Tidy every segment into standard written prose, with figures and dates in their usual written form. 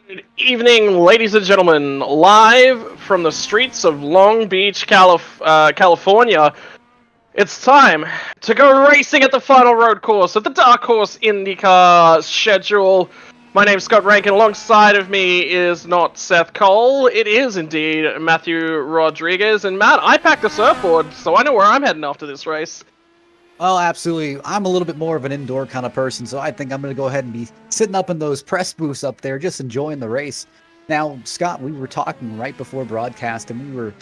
Good evening, ladies and gentlemen. Live from the streets of Long Beach, California. It's time to go racing at the final road course of the Dark Horse IndyCar schedule. My name's Scott Rankin. Alongside of me is not Seth Cole. It is indeed Matthew Rodriguez. And Matt, I packed a surfboard, so I know where I'm heading after this race. Well, absolutely. I'm a little bit more of an indoor kind of person, so I think I'm going to go ahead and be sitting up in those press booths up there, just enjoying the race. Now, Scott, we were talking right before broadcast, and we were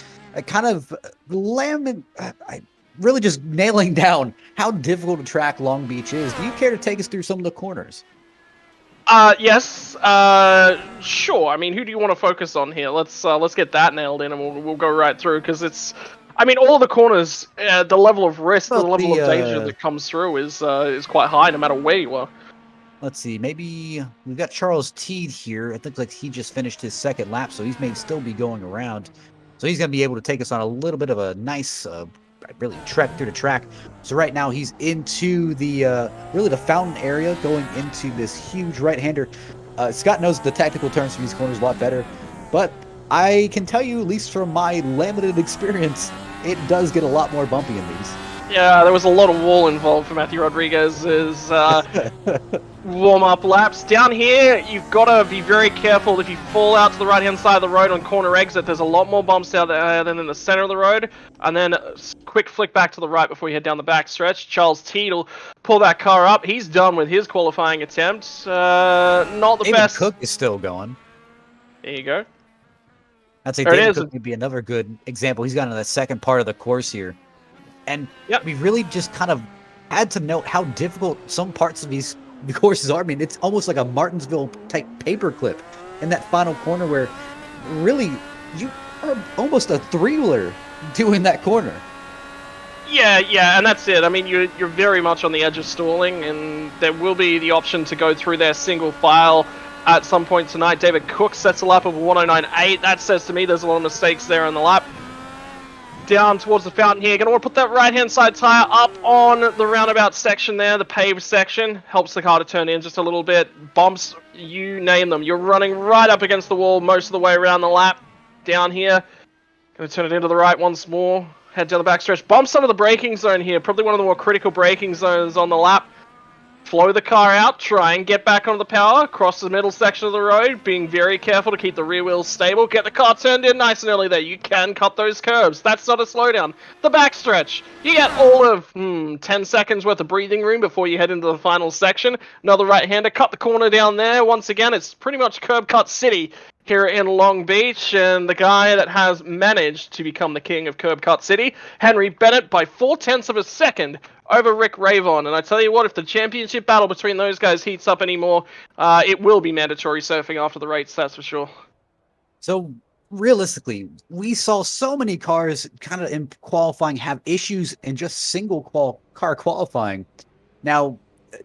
kind of really just nailing down how difficult a track Long Beach is. Do you care to take us through some of the corners? Yes. Sure. I mean, who do you want to focus on here? Let's get that nailed in, and we'll go right through because it's. I mean, all the corners, the level of risk, the level of danger that comes through is quite high, no matter where you are. Let's see. Maybe we've got Charles Teed here. It looks like he just finished his second lap, so he's may still be going around. So he's going to be able to take us on a little bit of a nice, really trek through the track. So right now he's into the really the fountain area, going into this huge right-hander. Scott knows the technical terms for these corners a lot better, but I can tell you, at least from my limited experience, it does get a lot more bumpy in these. Yeah, there was a lot of wall involved for Matthew Rodriguez's warm-up laps. Down here, you've got to be very careful. If you fall out to the right-hand side of the road on corner exit, there's a lot more bumps out there than in the center of the road. And then a quick flick back to the right before you head down the back stretch. Charles Teed will pull that car up. He's done with his qualifying attempt. Not the David best. Cook is still going. There you go. I'd say David Cook would be another good example. He's gotten to the second part of the course here. And we really just kind of had to note how difficult some parts of these courses are. I mean, it's almost like a Martinsville-type paperclip in that final corner where really you are almost a three-wheeler doing that corner. Yeah, and that's it. I mean, you're very much on the edge of stalling, and there will be the option to go through their single file at some point tonight. David Cook sets a lap of 109.8. That says to me there's a lot of mistakes there on the lap. Down towards the fountain here. Gonna want to put that right-hand side tire up on the roundabout section there, the paved section. Helps the car to turn in just a little bit. Bumps, you name them. You're running right up against the wall most of the way around the lap. Down here. Gonna turn it into the right once more. Head down the backstretch. Bumps some of the braking zone here. Probably one of the more critical braking zones on the lap. Flow the car out, try and get back onto the power, across the middle section of the road, being very careful to keep the rear wheels stable, get the car turned in nice and early there. You can cut those curbs. That's not a slowdown. The backstretch. You get all of 10 seconds worth of breathing room before you head into the final section. Another right-hander, cut the corner down there. Once again, it's pretty much curb cut city here in Long Beach, and the guy that has managed to become the king of curb cut city, Henry Bennett, by 0.4 of a second over Rick Ravon. And I tell you what, if the championship battle between those guys heats up anymore, it will be mandatory surfing after the race, that's for sure. So realistically, we saw so many cars kind of in qualifying have issues in just single car qualifying. Now,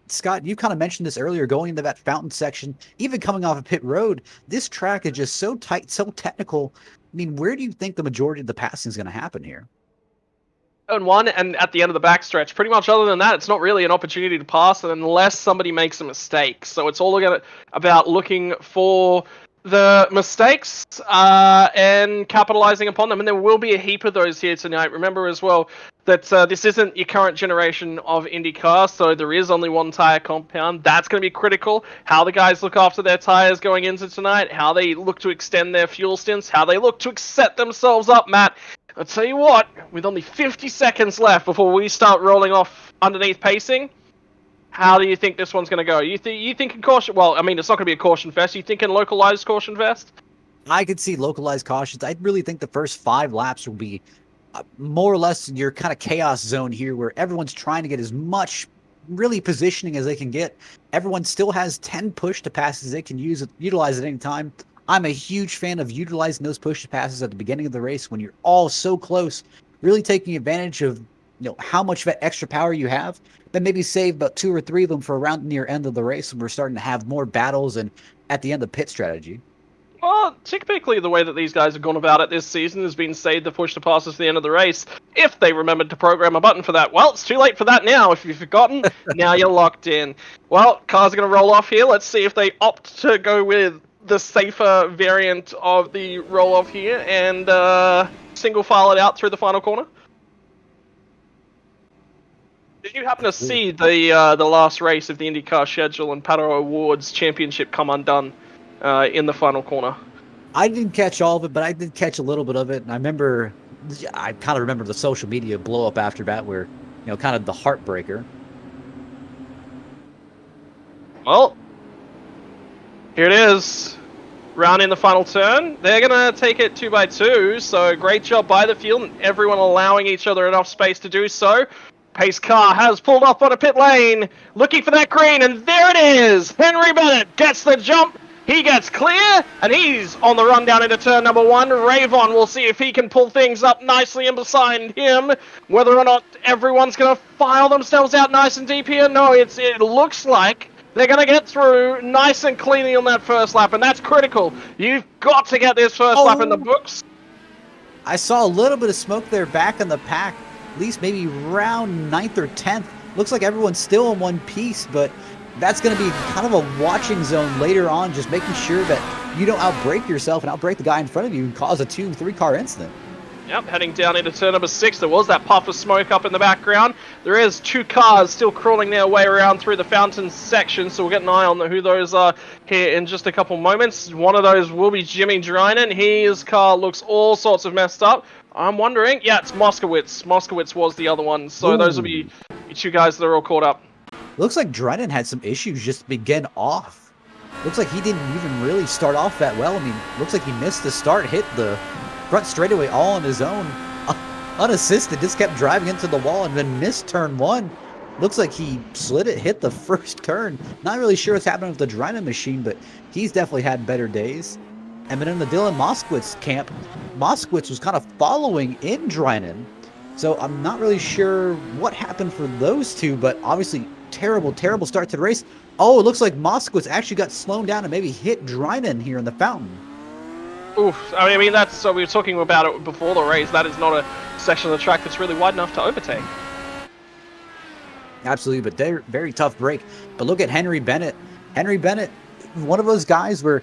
Scott, you kind of mentioned this earlier, going into that fountain section, even coming off of pit road, this track is just so tight, so technical. I mean, where do you think the majority of the passing is going to happen here? And one, and at the end of the backstretch. Pretty much other than that, it's not really an opportunity to pass unless somebody makes a mistake. So it's all about looking for the mistakes and capitalizing upon them. And there will be a heap of those here tonight. Remember as well that this isn't your current generation of IndyCar, so there is only one tire compound. That's going to be critical. How the guys look after their tires going into tonight, how they look to extend their fuel stints, how they look to set themselves up, Matt. I'll tell you what, with only 50 seconds left before we start rolling off underneath pacing, how do you think this one's going to go? You thinking caution? Well, I mean, it's not going to be a caution fest. You thinking localized caution fest? I could see localized cautions. I really think the first 5 laps will be more or less your kind of chaos zone here, where everyone's trying to get as much really positioning as they can get. Everyone still has 10 push to passes they can utilize at any time. I'm a huge fan of utilizing those push to passes at the beginning of the race when you're all so close, really taking advantage of how much of that extra power you have. Then maybe save about 2 or 3 of them for around near end of the race when we're starting to have more battles and at the end of pit strategy. Well, typically the way that these guys have gone about it this season has been save the push to passes to the end of the race, if they remembered to program a button for that. Well, it's too late for that now. If you've forgotten, now you're locked in. Well, cars are going to roll off here. Let's see if they opt to go with the safer variant of the roll-off here and single file it out through the final corner. Did you happen to see the last race of the IndyCar schedule and Pato Awards Championship come undone in the final corner? I didn't catch all of it, but I did catch a little bit of it. And I kind of remember the social media blow up after that where, kind of the heartbreaker. Well, here it is. Round in the final turn. They're going to take it 2x2, so great job by the field and everyone allowing each other enough space to do so. Pace car has pulled off on a pit lane, looking for that green, and there it is! Henry Bennett gets the jump, he gets clear, and he's on the run down into turn number 1. Ravon will see if he can pull things up nicely in beside him. Whether or not everyone's going to file themselves out nice and deep here, no, it looks like they're going to get through nice and cleanly on that first lap, and that's critical. You've got to get this first lap in the books. I saw a little bit of smoke there back in the pack, at least maybe round 9th or 10th. Looks like everyone's still in one piece, but that's going to be kind of a watching zone later on, just making sure that you don't outbrake yourself and outbrake the guy in front of you and cause a 2-3 car incident. Yep, heading down into turn number 6, there was that puff of smoke up in the background. There is 2 cars still crawling their way around through the fountain section, so we'll get an eye on who those are here in just a couple moments. One of those will be Jimmy Drynan. His car looks all sorts of messed up. I'm wondering, yeah, it's Moskowitz. Moskowitz was the other one, so those will be 2 guys that are all caught up. Looks like Drynan had some issues just to begin off. Looks like he didn't even really start off that well. I mean, looks like he missed the start, hit the front straightaway all on his own, unassisted, just kept driving into the wall and then missed turn 1. Looks like he slid it, hit the first turn. Not really sure what's happening with the Drynan machine, but he's definitely had better days. And then in the Dylan Moskowitz camp, Moskowitz was kind of following in Drynan. So I'm not really sure what happened for those two, but obviously terrible, terrible start to the race. Oh, it looks like Moskowitz actually got slowed down and maybe hit Drynan here in the fountain. Oof, I mean, that's, so we were talking about it before the race, that is not a section of the track that's really wide enough to overtake. Absolutely, but they're very tough break. But look at Henry Bennett. Henry Bennett, one of those guys where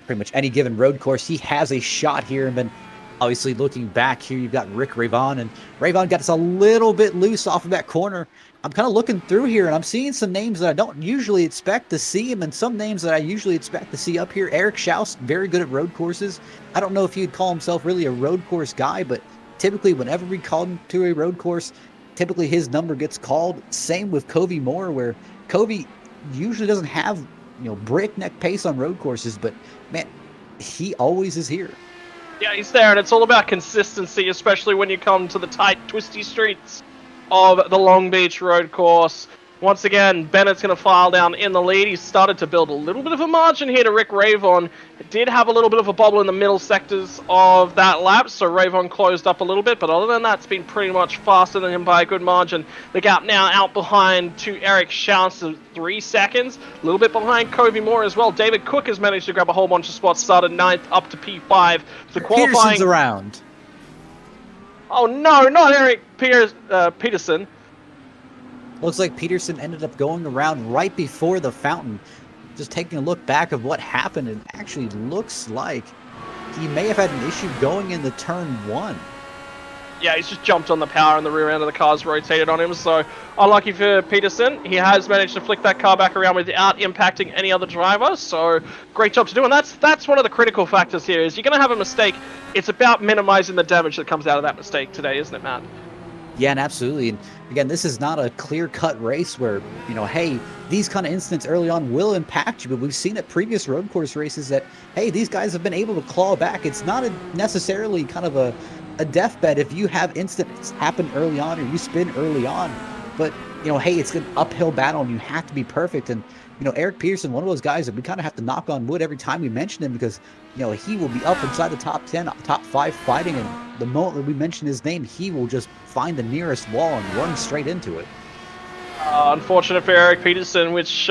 pretty much any given road course, he has a shot here. And then obviously looking back here, you've got Rick Ravon, and Ravon got us a little bit loose off of that corner. I'm kind of looking through here, and I'm seeing some names that I don't usually expect to see him, and some names that I usually expect to see up here. Eric Schaus, very good at road courses. I don't know if he'd call himself really a road course guy, but typically whenever we call him to a road course, typically his number gets called. Same with Covey Moore, where Covey usually doesn't have, breakneck pace on road courses, but man, he always is here. Yeah, he's there, and it's all about consistency, especially when you come to the tight, twisty streets of the Long Beach road course. Once again, Bennett's going to file down in the lead. He's started to build a little bit of a margin here to Rick Ravon. Did have a little bit of a bobble in the middle sectors of that lap, so Ravon closed up a little bit, but other than that, it's been pretty much faster than him by a good margin. The gap now out behind to Eric Schaus of 3 seconds, a little bit behind Covey Moore as well. David Cook has managed to grab a whole bunch of spots, started 9th up to P5. The qualifying... Peterson's around. Oh no, not Eric Peterson. Looks like Peterson ended up going around right before the fountain. Just taking a look back of what happened, it actually looks like he may have had an issue going into turn 1. Yeah, he's just jumped on the power and the rear end of the car's rotated on him, so unlucky for Peterson. He has managed to flick that car back around without impacting any other driver, so great job to do. And that's one of the critical factors here, is you're going to have a mistake. It's about minimizing the damage that comes out of that mistake today, isn't it, Matt? Yeah, and absolutely. And again, this is not a clear-cut race where, hey, these kind of incidents early on will impact you, but we've seen at previous road course races that, hey, these guys have been able to claw back. It's not necessarily kind of a deathbed if you have incidents happen early on or you spin early on. But, hey, it's an uphill battle and you have to be perfect. And, Eric Peterson, one of those guys that we kind of have to knock on wood every time we mention him because, he will be up inside the top 10, top 5 fighting. And the moment that we mention his name, he will just find the nearest wall and run straight into it. Unfortunate for Eric Peterson, which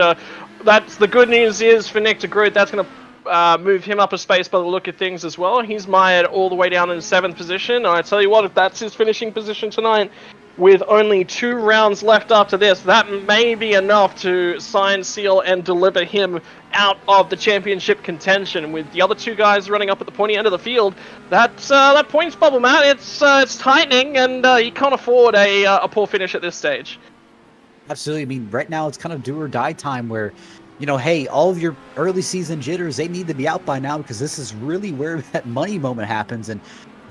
that's the good news is for Nick de Groot. That's going to move him up a space by the look of things as well. He's mired all the way down in 7th position. And I tell you what, if that's his finishing position tonight, with only 2 rounds left after this, that may be enough to sign, seal, and deliver him out of the championship contention. With the other 2 guys running up at the pointy end of the field, that points bubble, Matt, it's tightening, and he can't afford a poor finish at this stage. Absolutely. I mean, right now it's kind of do or die time where, hey, all of your early season jitters, they need to be out by now because this is really where that money moment happens. And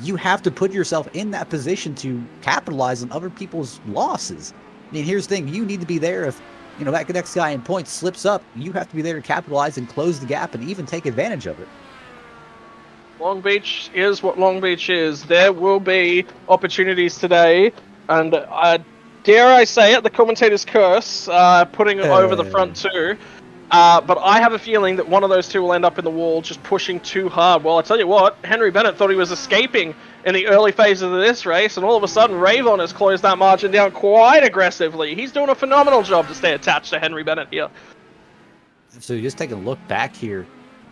you have to put yourself in that position to capitalize on other people's losses. I mean, here's the thing. You need to be there if, that next guy in points slips up. You have to be there to capitalize and close the gap and even take advantage of it. Long Beach is what Long Beach is. There will be opportunities today, and dare I say it, the commentator's curse, putting it over the front too. But I have a feeling that one of those 2 will end up in the wall just pushing too hard. Well, I tell you what, Henry Bennett thought he was escaping in the early phases of this race, and all of a sudden Ravon has closed that margin down quite aggressively. He's doing a phenomenal job to stay attached to Henry Bennett here. So you just take a look back here,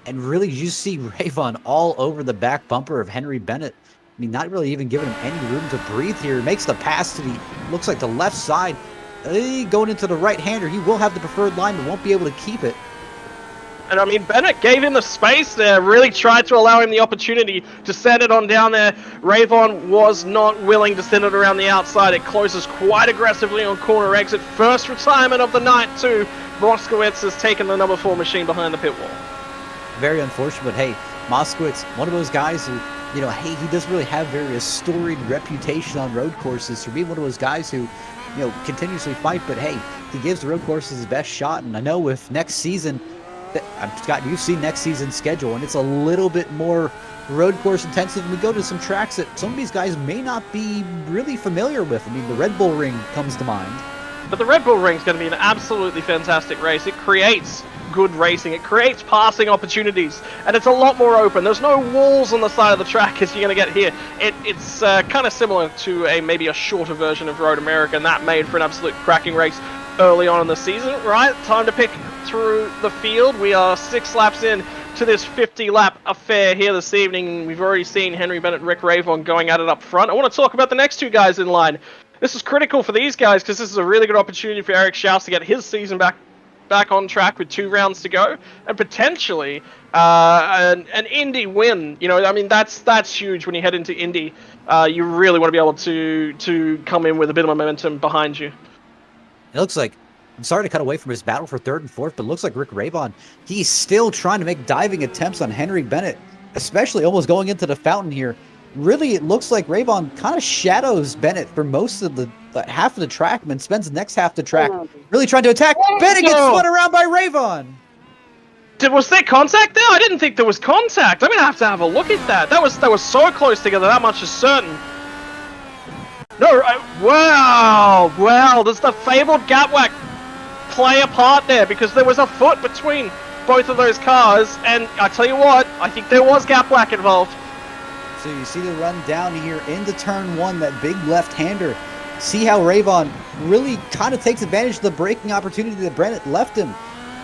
and really you see Ravon all over the back bumper of Henry Bennett. I mean, not really even giving him any room to breathe here. Makes the pass to looks like the left side. Going into the right-hander, he will have the preferred line, but won't be able to keep it. And I mean, Bennett gave him the space there, really tried to allow him the opportunity to send it on down there. Ravon was not willing to send it around the outside. It closes quite aggressively on corner exit. First retirement of the night, too. Moskowitz has taken the number 4 machine behind the pit wall. Very unfortunate, but hey, Moskowitz, one of those guys who, hey, he doesn't really have very a storied reputation on road courses for being one of those guys who, continuously fight, but hey, he gives the road courses his best shot. And I know with next season, Scott, you've seen next season's schedule, and it's a little bit more road course intensive. And we go to some tracks that some of these guys may not be really familiar with. I mean, the Red Bull Ring comes to mind. But the Red Bull Ring is going to be an absolutely fantastic race. It creates good racing. It creates passing opportunities, and it's a lot more open. There's no walls on the side of the track as you're going to get here. It's kind of similar to maybe a shorter version of Road America, and that made for an absolute cracking race early on in the season. Right, time to pick through the field. We are 6 laps in to this 50-lap affair here this evening. We've already seen Henry Bennett and Rick Ravon going at it up front. I want to talk about the next 2 guys in line. This is critical for these guys because this is a really good opportunity for Eric Schaus to get his season back on track with 2 rounds to go, and potentially an Indy win. I mean, that's huge when you head into Indy. You really want to be able to come in with a bit of momentum behind you. It looks like, I'm sorry to cut away from his battle for 3rd and 4th, but it looks like Rick Ravon, he's still trying to make diving attempts on Henry Bennett, especially almost going into the fountain here. Really, it looks like Ravon kind of shadows Bennett for most of the half of the track, and then spends the next half of the track really trying to attack. Bennett gets spun around by Ravon. Was there contact there? I didn't think there was contact. I'm gonna have a look at that. That was so close together. That much is certain. No, wow. Does the fabled gap whack play a part there? Because there was a foot between both of those cars, and I tell you what, I think there was gap whack involved. So you see the run down here into turn 1, that big left-hander. See how Ravon really kind of takes advantage of the braking opportunity that Bennett left him.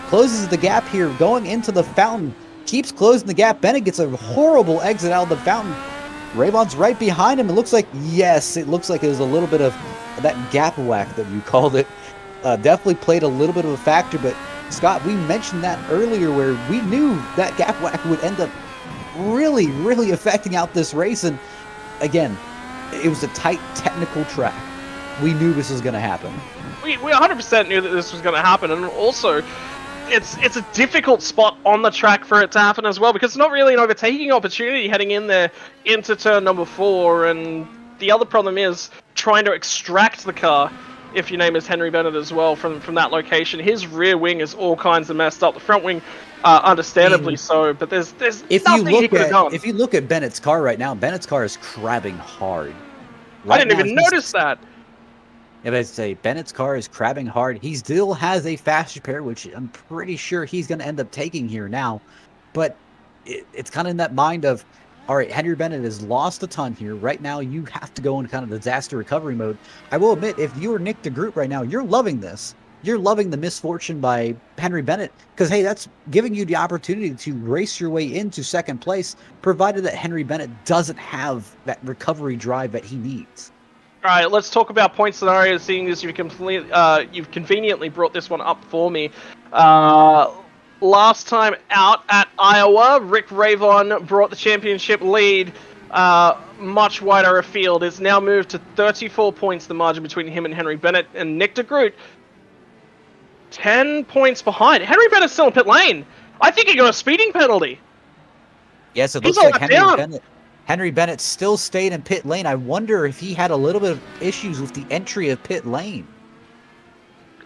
Closes the gap here, going into the fountain. Keeps closing the gap. Bennett gets a horrible exit out of the fountain. Ravon's right behind him. It looks like it was a little bit of that gap whack that you called it. Definitely played a little bit of a factor, but Scott, we mentioned that earlier where we knew that gap whack would end up really, really affecting out this race. And again, it was a tight technical track. We knew this was going to happen. We 100% knew that this was going to happen, and also it's a difficult spot on the track for it to happen as well, because it's not really an overtaking opportunity heading in there into turn number 4, and the other problem is trying to extract the car, if your name is Henry Bennett as well, from that location. His rear wing is all kinds of messed up. The front wing, understandably so, but there's nothing he could have done. If you look at Bennett's car right now, Bennett's car is crabbing hard. I didn't even notice that. If I say Bennett's car is crabbing hard, he still has a faster pair, which I'm pretty sure he's going to end up taking here now. But it's kind of in that mind of, all right, Henry Bennett has lost a ton here. Right now, you have to go in kind of disaster recovery mode. I will admit, if you are Nick DeGroot right now, you're loving this. You're loving the misfortune by Henry Bennett because, hey, that's giving you the opportunity to race your way into second place, provided that Henry Bennett doesn't have that recovery drive that he needs. All right, let's talk about point scenarios, seeing as you've conveniently brought this one up for me. Last time out at Iowa, Rick Ravon brought the championship lead much wider afield. It's now moved to 34 points, the margin between him and Henry Bennett. And Nick DeGroot, 10 points behind. Henry Bennett's still in pit lane. I think he got a speeding penalty. Yes, it looks like Henry Bennett still stayed in pit lane. I wonder if he had a little bit of issues with the entry of pit lane.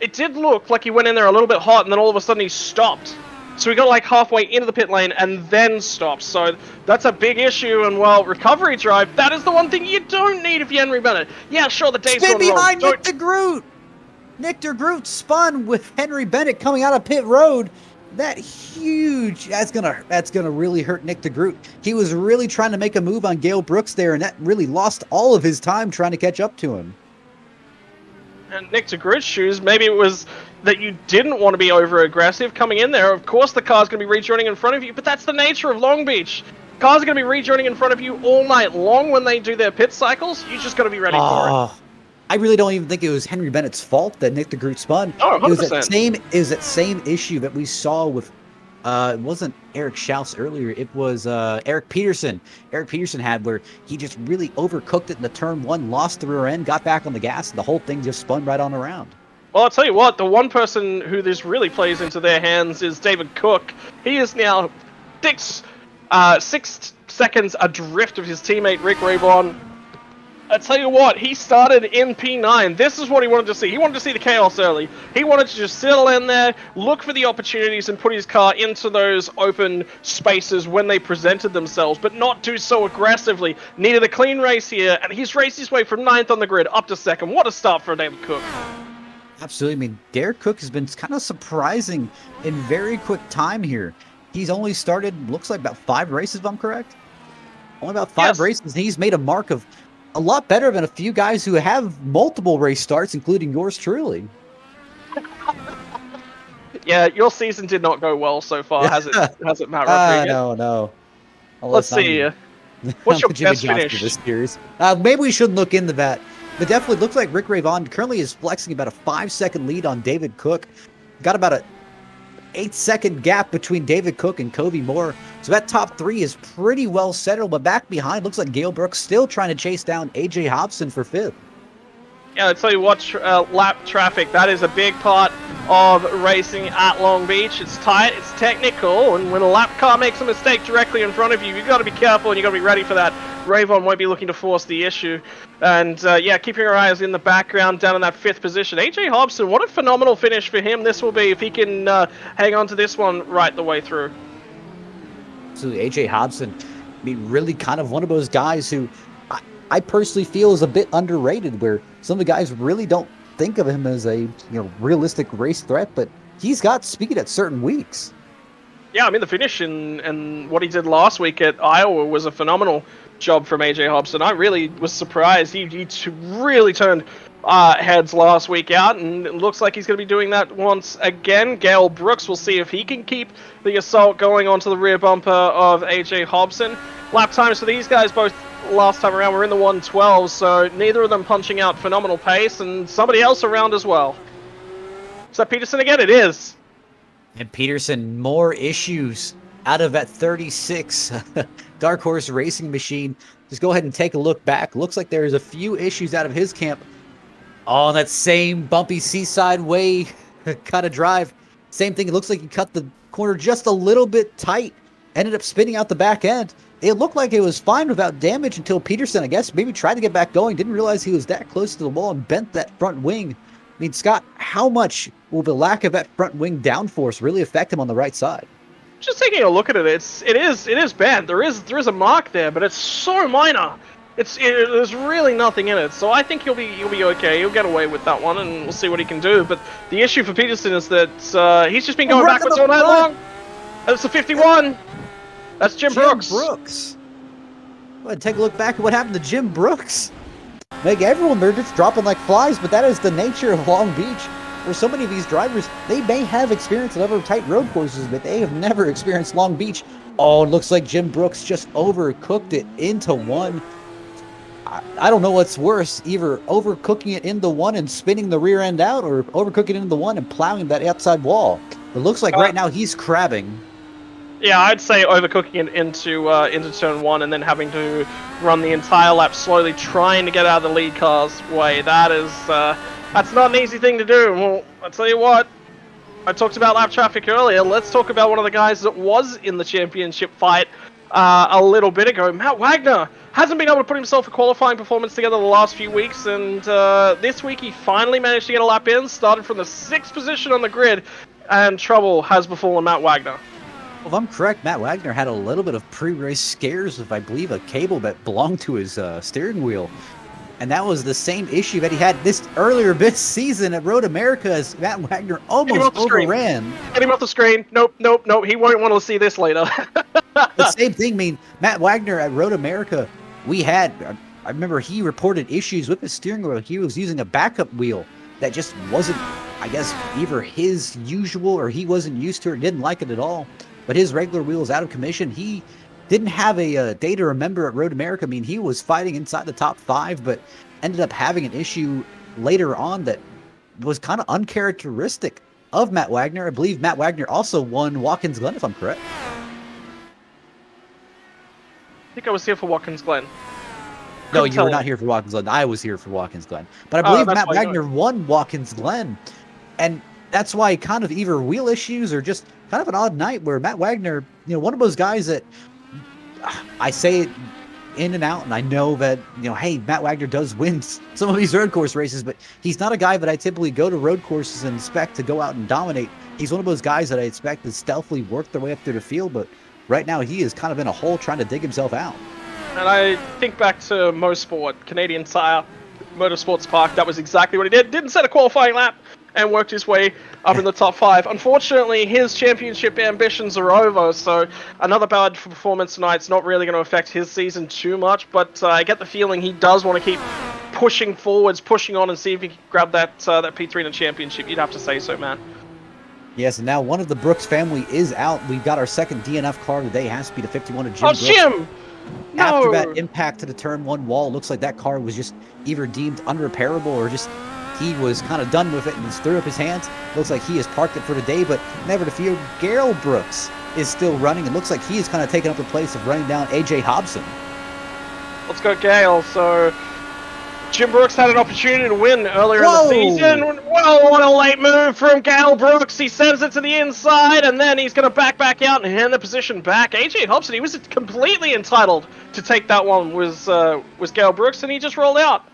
It did look like he went in there a little bit hot, and then all of a sudden he stopped. So he got like halfway into the pit lane and then stopped. So that's a big issue. And well, recovery drive, that is the one thing you don't need if you're Henry Bennett. Yeah, sure, the day's spin gone wrong. behind Nick DeGroot. Nick DeGroot spun with Henry Bennett coming out of pit road. That huge, that's gonna really hurt Nick DeGroot. He was really trying to make a move on Gale Brooks there, and that really lost all of his time trying to catch up to him. And Nick DeGroot's shoes, maybe it was that you didn't want to be over-aggressive coming in there. Of course the car's going to be rejoining in front of you, but that's the nature of Long Beach. Cars are going to be rejoining in front of you all night long when they do their pit cycles. You just got to be ready for it. I really don't even think it was Henry Bennett's fault that Nick DeGroot spun. Oh, 100%. It was that same issue that we saw with, it wasn't Eric Schaus earlier, it was Eric Peterson. Eric Peterson had where he just really overcooked it in the turn one, lost the rear end, got back on the gas, and the whole thing just spun right on around. Well, I'll tell you what, the one person who this really plays into their hands is David Cook. He is now 6 seconds adrift of his teammate Rick Ravon. I tell you what, he started in P9. This is what he wanted to see. He wanted to see the chaos early. He wanted to just settle in there, look for the opportunities, and put his car into those open spaces when they presented themselves, but not do so aggressively. Needed a clean race here, and he's raced his way from 9th on the grid up to 2nd. What a start for David Cook. Absolutely. I mean, Derek Cook has been kind of surprising in very quick time here. He's only started, looks like about 5 races, if I'm correct. Only about 5 races. He's made a mark of a lot better than a few guys who have multiple race starts, including yours truly. Yeah, your season did not go well so far, has it, Matt Rodriguez? No. Let's see. What's your best finish? This series? Maybe we shouldn't look into that. But definitely looks like Rick Ravon currently is flexing about a 5-second lead on David Cook. Got about a 8-second gap between David Cook and Covey Moore. So that top 3 is pretty well settled, but back behind looks like Gale Brooks still trying to chase down AJ Hobson for 5th. Yeah, I'll tell you what, lap traffic, that is a big part of racing at Long Beach. It's tight, it's technical, and when a lap car makes a mistake directly in front of you, you've got to be careful and you've got to be ready for that. Ravon won't be looking to force the issue. And yeah, keeping your eyes in the background down in that 5th position. AJ Hobson, what a phenomenal finish for him this will be if he can hang on to this one right the way through. Absolutely, AJ Hobson, I mean, really kind of one of those guys who I personally feel is a bit underrated, where some of the guys really don't think of him as a realistic race threat, but he's got speed at certain weeks. Yeah, I mean, the finish and what he did last week at Iowa was a phenomenal job from AJ Hobson. I really was surprised. He really turned heads last week out, and it looks like he's going to be doing that once again. Gale Brooks, will see if he can keep the assault going onto the rear bumper of AJ Hobson. Lap times for these guys both last time around were in the 1:12, so neither of them punching out phenomenal pace, and somebody else around as well. Is that Peterson again? It is. And Peterson, more issues out of that 36 Dark Horse Racing machine. Just go ahead and take a look back. Looks like there's a few issues out of his camp. On that same bumpy seaside way kind of drive. Same thing. It looks like he cut the corner just a little bit tight. Ended up spinning out the back end. It looked like it was fine without damage until Peterson, I guess, maybe tried to get back going. Didn't realize he was that close to the wall and bent that front wing. I mean, Scott, how much will the lack of that front wing downforce really affect him on the right side? Just taking a look at it, it is bad. There is a mark there, but it's so minor. There's really nothing in it. So I think he'll be okay. He'll get away with that one, and we'll see what he can do. But the issue for Peterson is that he's just been going backwards all night long. That's the 51. That's Jim Brooks. Go ahead, take a look back at what happened to Jim Brooks. Like everyone, they're just dropping like flies, but that is the nature of Long Beach. For so many of these drivers, they may have experience at other tight road courses, but they have never experienced Long Beach. Oh, it looks like Jim Brooks just overcooked it into one. I don't know what's worse, either overcooking it into one and spinning the rear end out, or overcooking it into one and plowing that outside wall. It looks like right now he's crabbing. Yeah, I'd say overcooking it into turn one and then having to run the entire lap slowly, trying to get out of the lead car's way. That's not an easy thing to do. Well, I'll tell you what. I talked about lap traffic earlier. Let's talk about one of the guys that was in the championship fight a little bit ago. Matt Wagner hasn't been able to put himself a qualifying performance together the last few weeks, and this week he finally managed to get a lap in, started from the 6th position on the grid, and trouble has befallen Matt Wagner. Well, if I'm correct, Matt Wagner had a little bit of pre-race scares with, I believe, a cable that belonged to his steering wheel. And that was the same issue that he had earlier this season at Road America, as Matt Wagner almost overran. Get him off the screen. Nope. He won't want to see this later. The same thing. I mean, Matt Wagner at Road America, I remember he reported issues with his steering wheel. He was using a backup wheel that just wasn't, I guess, either his usual, or he wasn't used to it, didn't like it at all. But his regular wheel is out of commission. He didn't have a day to remember at Road America. I mean, he was fighting inside the top 5, but ended up having an issue later on that was kind of uncharacteristic of Matt Wagner. I believe Matt Wagner also won Watkins Glen, if I'm correct. I think I was here for Watkins Glen. No, you were not here for Watkins Glen. I was here for Watkins Glen. But I believe Matt Wagner won Watkins Glen. And that's why kind of either wheel issues or just kind of an odd night where Matt Wagner, one of those guys that I say it in and out, and I know that, hey, Matt Wagner does win some of these road course races, but he's not a guy that I typically go to road courses and expect to go out and dominate. He's one of those guys that I expect to stealthily work their way up through the field, but right now he is kind of in a hole trying to dig himself out. And I think back to Mosport, Canadian Tire, Motorsports Park. That was exactly what he did. Didn't set a qualifying lap and worked his way up in the top 5. Unfortunately, his championship ambitions are over, so another bad performance tonight's not really going to affect his season too much, but I get the feeling he does want to keep pushing forwards, pushing on, and see if he can grab that P3 in the championship. You'd have to say so, man. Yes, and now one of the Brooks family is out. We've got our second DNF car of the day. Has to be the 51 of Jim Brooks. Jim! No! After that impact to the turn 1 wall, looks like that car was just either deemed unrepairable or just he was kind of done with it and just threw up his hands. Looks like he has parked it for the day, but never to fear, Gale Brooks is still running. It looks like he is kind of taking up the place of running down AJ Hobson. Let's go, Gale. So Jim Brooks had an opportunity to win earlier in the season. Whoa, what a late move from Gale Brooks. He sends it to the inside, and then he's going to back out and hand the position back. AJ Hobson, he was completely entitled to take that one, was Gale Brooks, and he just rolled out.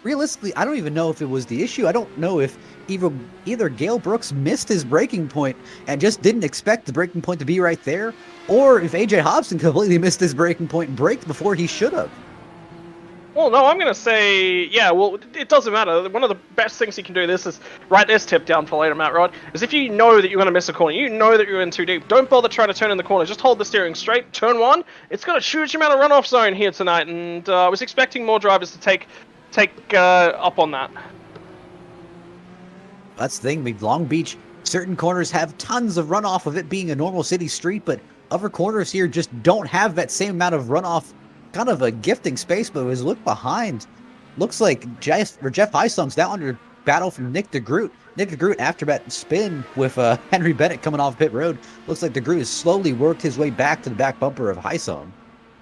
Realistically, I don't even know if it was the issue. I don't know if either Gale Brooks missed his braking point and just didn't expect the braking point to be right there, or if AJ Hobson completely missed his braking point and braked before he should have. Well, no, I'm going to say, yeah, well, it doesn't matter. One of the best things you can do, this is, write this tip down for later, Matt Rod, is if you know that you're going to miss a corner, you know that you're in too deep, don't bother trying to turn in the corner. Just hold the steering straight, turn 1. It's got a huge amount of runoff zone here tonight, and I was expecting more drivers to take up on that. That's the thing. Long Beach, certain corners have tons of runoff of it being a normal city street, but other corners here just don't have that same amount of runoff. Kind of a gifting space, but as look behind, looks like Jeff Hysong's now under battle from Nick DeGroot. Nick DeGroot, after that spin with Henry Bennett coming off pit road, looks like DeGroot has slowly worked his way back to the back bumper of Hysong.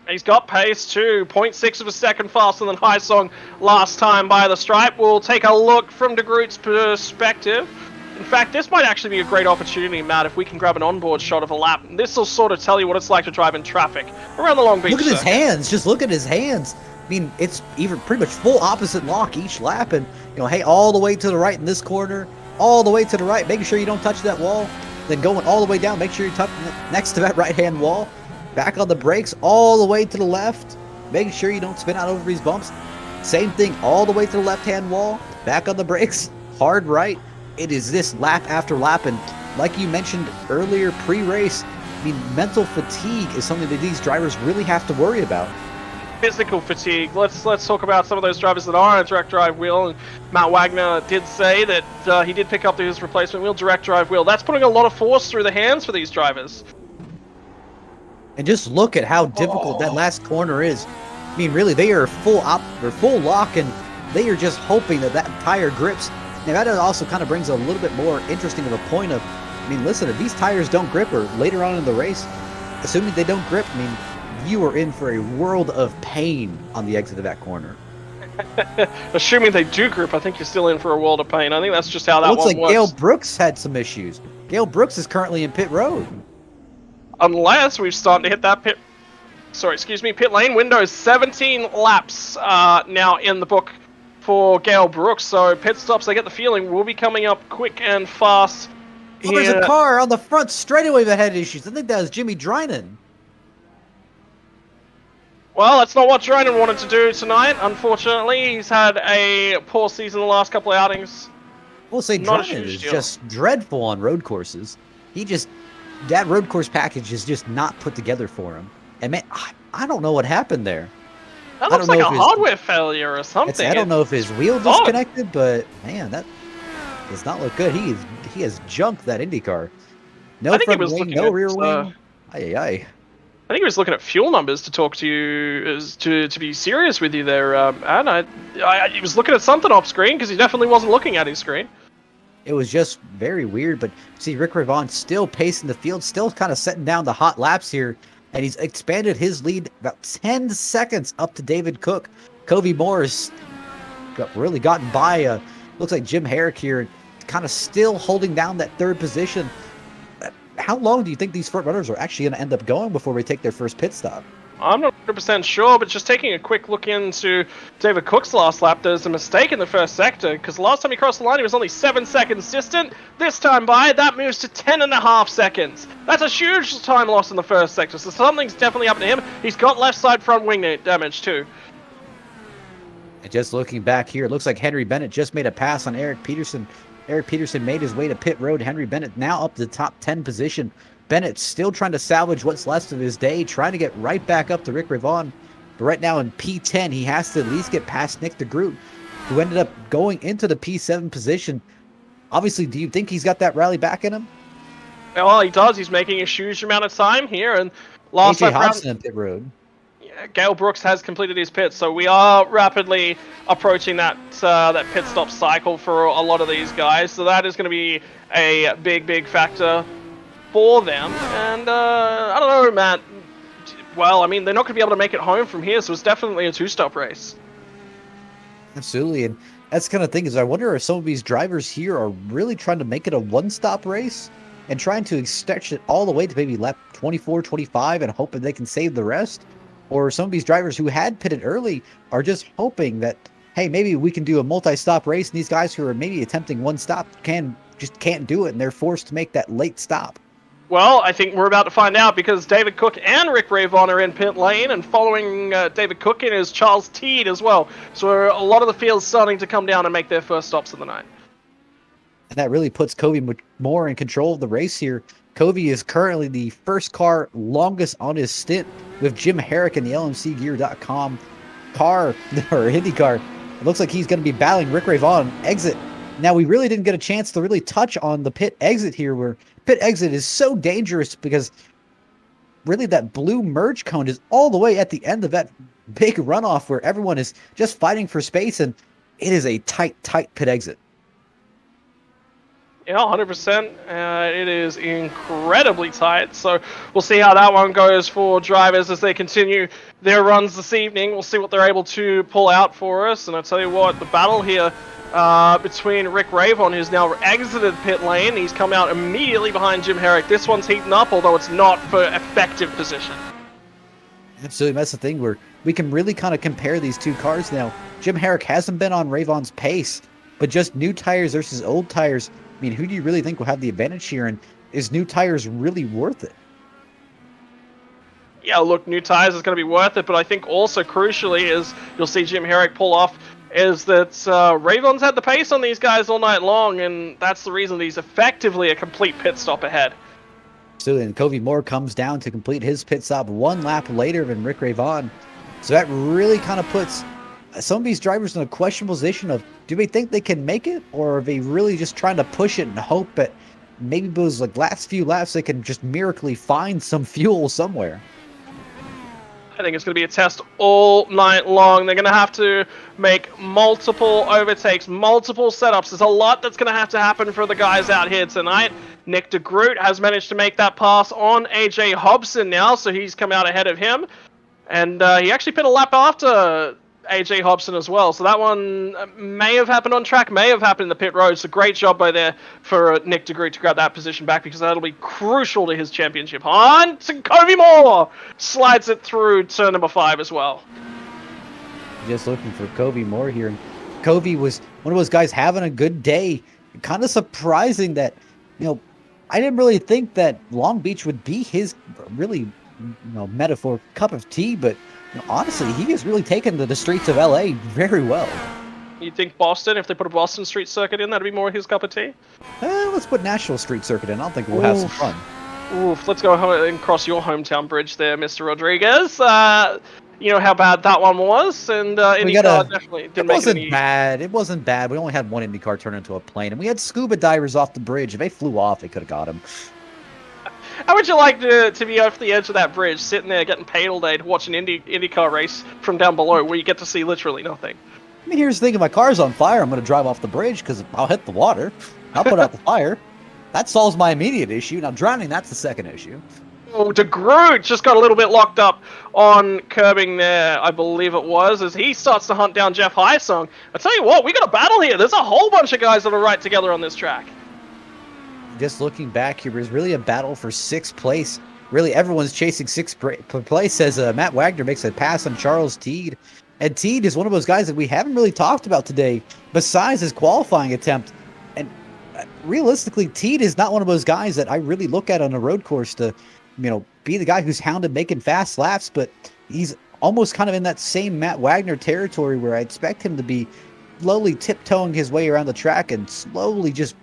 He's got pace too, 0.6 of a second faster than Hysong last time by the stripe. We'll take a look from DeGroot's perspective. In fact, this might actually be a great opportunity, Matt, if we can grab an onboard shot of a lap. This will sort of tell you what it's like to drive in traffic around the Long Beach Look at his circuit. hands. Just look at his hands. I mean, it's even pretty much full opposite lock each lap. And, hey, all the way to the right in this corner, all the way to the right, making sure you don't touch that wall. Then going all the way down, make sure you're next to that right-hand wall. Back on the brakes, all the way to the left, making sure you don't spin out over these bumps. Same thing, all the way to the left-hand wall, back on the brakes, hard right. It is this lap after lap, and like you mentioned earlier pre-race, I mean, mental fatigue is something that these drivers really have to worry about. Physical fatigue. Let's talk about some of those drivers that are on a direct drive wheel. And Matt Wagner did say that he did pick up his replacement wheel, direct drive wheel. That's putting a lot of force through the hands for these drivers. And just look at how difficult that last corner is. I mean, really, they are full lock, and they are just hoping that that tire grips. Now, that also kind of brings a little bit more interesting of a point of, I mean, listen, if these tires don't grip, or later on in the race, assuming they don't grip, I mean, you are in for a world of pain on the exit of that corner. Assuming they do grip, I think you're still in for a world of pain. I think that's just how that It looks one like works. Gale Brooks had some issues. Gale Brooks is currently in pit road. Unless we've started to hit that pit lane window. 17 laps now in the book for Gale Brooks. So pit stops, I get the feeling, will be coming up quick and fast. Well, there's a car on the front straightaway that had issues. I think that was Jimmy Drynan. Well, that's not what Drynan wanted to do tonight, unfortunately. He's had a poor season the last couple of outings. We'll say Drynan is just dreadful on road courses. That road course package is just not put together for him. And man, I don't know what happened there. That looks like a hardware failure or something. I don't know if his wheel disconnected, but man, that does not look good. He has junked that IndyCar. No front wing, no rear wing. Aye. I think he was looking at fuel numbers to talk to you, to be serious with you there, and he was looking at something off screen because he definitely wasn't looking at his screen. It was just very weird, but see Rick Ravon still pacing the field, still kind of setting down the hot laps here, and he's expanded his lead about 10 seconds up to David Cook. Covey Moore has really gotten by, looks like Jim Herrick here, kind of still holding down that third position. How long do you think these front runners are actually going to end up going before we take their first pit stop? I'm not 100% sure, but just taking a quick look into David Cook's last lap, there's a mistake in the first sector, because last time he crossed the line, he was only 7 seconds distant. This time by, that moves to 10.5 seconds. That's a huge time loss in the first sector, so something's definitely happened to him. He's got left side front wing damage too. And just looking back here, it looks like Henry Bennett just made a pass on Eric Peterson. Eric Peterson made his way to pit road. Henry Bennett now up to the top 10 position. Bennett still trying to salvage what's left of his day, trying to get right back up to Rick Ravon. But right now in P10, he has to at least get past Nick DeGroot, who ended up going into the P7 position. Obviously, do you think he's got that rally back in him? Well, he does. He's making a huge amount of time here. And last AJ Hobson in pit road. Gale Brooks has completed his pit, so we are rapidly approaching that pit stop cycle for a lot of these guys. So that is going to be a big factor for them. And I don't know, Matt. Well, I mean, they're not going to be able to make it home from here, so it's definitely a two-stop race. Absolutely, and that's the kind of thing is I wonder if some of these drivers here are really trying to make it a one-stop race and trying to stretch it all the way to maybe lap 24, 25 and hoping they can save the rest. Or some of these drivers who had pitted early are just hoping that, hey, maybe we can do a multi-stop race, and these guys who are maybe attempting one stop just can't do it, and they're forced to make that late stop. Well, I think we're about to find out because David Cook and Rick Ravon are in pit lane, and following David Cook in is Charles Teed as well. So a lot of the field's starting to come down and make their first stops of the night. And that really puts Covey more in control of the race here. Covey is currently the first car longest on his stint with Jim Herrick in the LMCgear.com car, or IndyCar. It looks like he's going to be battling Rick Ravon exit. Now, we really didn't get a chance to really touch on the pit exit here, where pit exit is so dangerous because really that blue merge cone is all the way at the end of that big runoff where everyone is just fighting for space, and it is a tight pit exit. Yeah, 100%. It is incredibly tight, so we'll see how that one goes for drivers as they continue their runs this evening. We'll see what they're able to pull out for us, and I'll tell you what, the battle here between Rick Ravon, who's now exited pit lane, he's come out immediately behind Jim Herrick. This one's heating up, although it's not for effective position. Absolutely, that's the thing where we can really kind of compare these two cars now. Jim Herrick hasn't been on Ravon's pace, but just new tires versus old tires. I mean, who do you really think will have the advantage here, and is new tires really worth it? Yeah, look, new tires is going to be worth it, but I think also crucially is you'll see Jim Herrick pull off is that Ravon's had the pace on these guys all night long, and that's the reason he's effectively a complete pit stop ahead. So then Covey Moore comes down to complete his pit stop one lap later than Rick Ravon. So that really kind of puts some of these drivers in a questionable position of, do they think they can make it, or are they really just trying to push it and hope that maybe those last few laps they can just miraculously find some fuel somewhere? I think it's going to be a test all night long. They're going to have to make multiple overtakes, multiple setups. There's a lot that's going to have to happen for the guys out here tonight. Nick de Groot has managed to make that pass on AJ Hobson now, so he's come out ahead of him. And he actually put a lap after AJ Hobson as well. So that one may have happened on track, may have happened in the pit road. So great job by there for Nick de Groot to grab that position back, because that'll be crucial to his championship hunt. And Kobe Moore slides it through turn number 5 as well. Just looking for Kobe Moore here. And Kobe was one of those guys having a good day. Kind of surprising that, I didn't really think that Long Beach would be his really, metaphor cup of tea, but honestly, he has really taken to the streets of LA very well. You think Boston, if they put a Boston street circuit in, that'd be more his cup of tea? Let's put Nashville street circuit in. I don't think we'll have some fun. Oof, let's go and cross your hometown bridge there, Mr. Rodriguez. You know how bad that one was, and IndyCar definitely didn't make it any... bad. It wasn't bad. We only had one IndyCar turn into a plane, and we had scuba divers off the bridge. If they flew off, they could have got him. How would you like to be off the edge of that bridge, sitting there getting paid all day to watch an IndyCar race from down below, where you get to see literally nothing? I mean, here's the thing: if my car's on fire, I'm going to drive off the bridge because I'll hit the water. I'll put out the fire. That solves my immediate issue. Now, drowning, that's the second issue. Oh, de Groot just got a little bit locked up on curbing there, I believe it was, as he starts to hunt down Jeff Highsong. I tell you what, we got a battle here. There's a whole bunch of guys that are right together on this track. Just looking back here, there's really a battle for 6th place. Really, everyone's chasing 6th place as Matt Wagner makes a pass on Charles Teed. And Teed is one of those guys that we haven't really talked about today, besides his qualifying attempt. And realistically, Teed is not one of those guys that I really look at on a road course to, be the guy who's hounded making fast laps, but he's almost kind of in that same Matt Wagner territory where I expect him to be slowly tiptoeing his way around the track and slowly just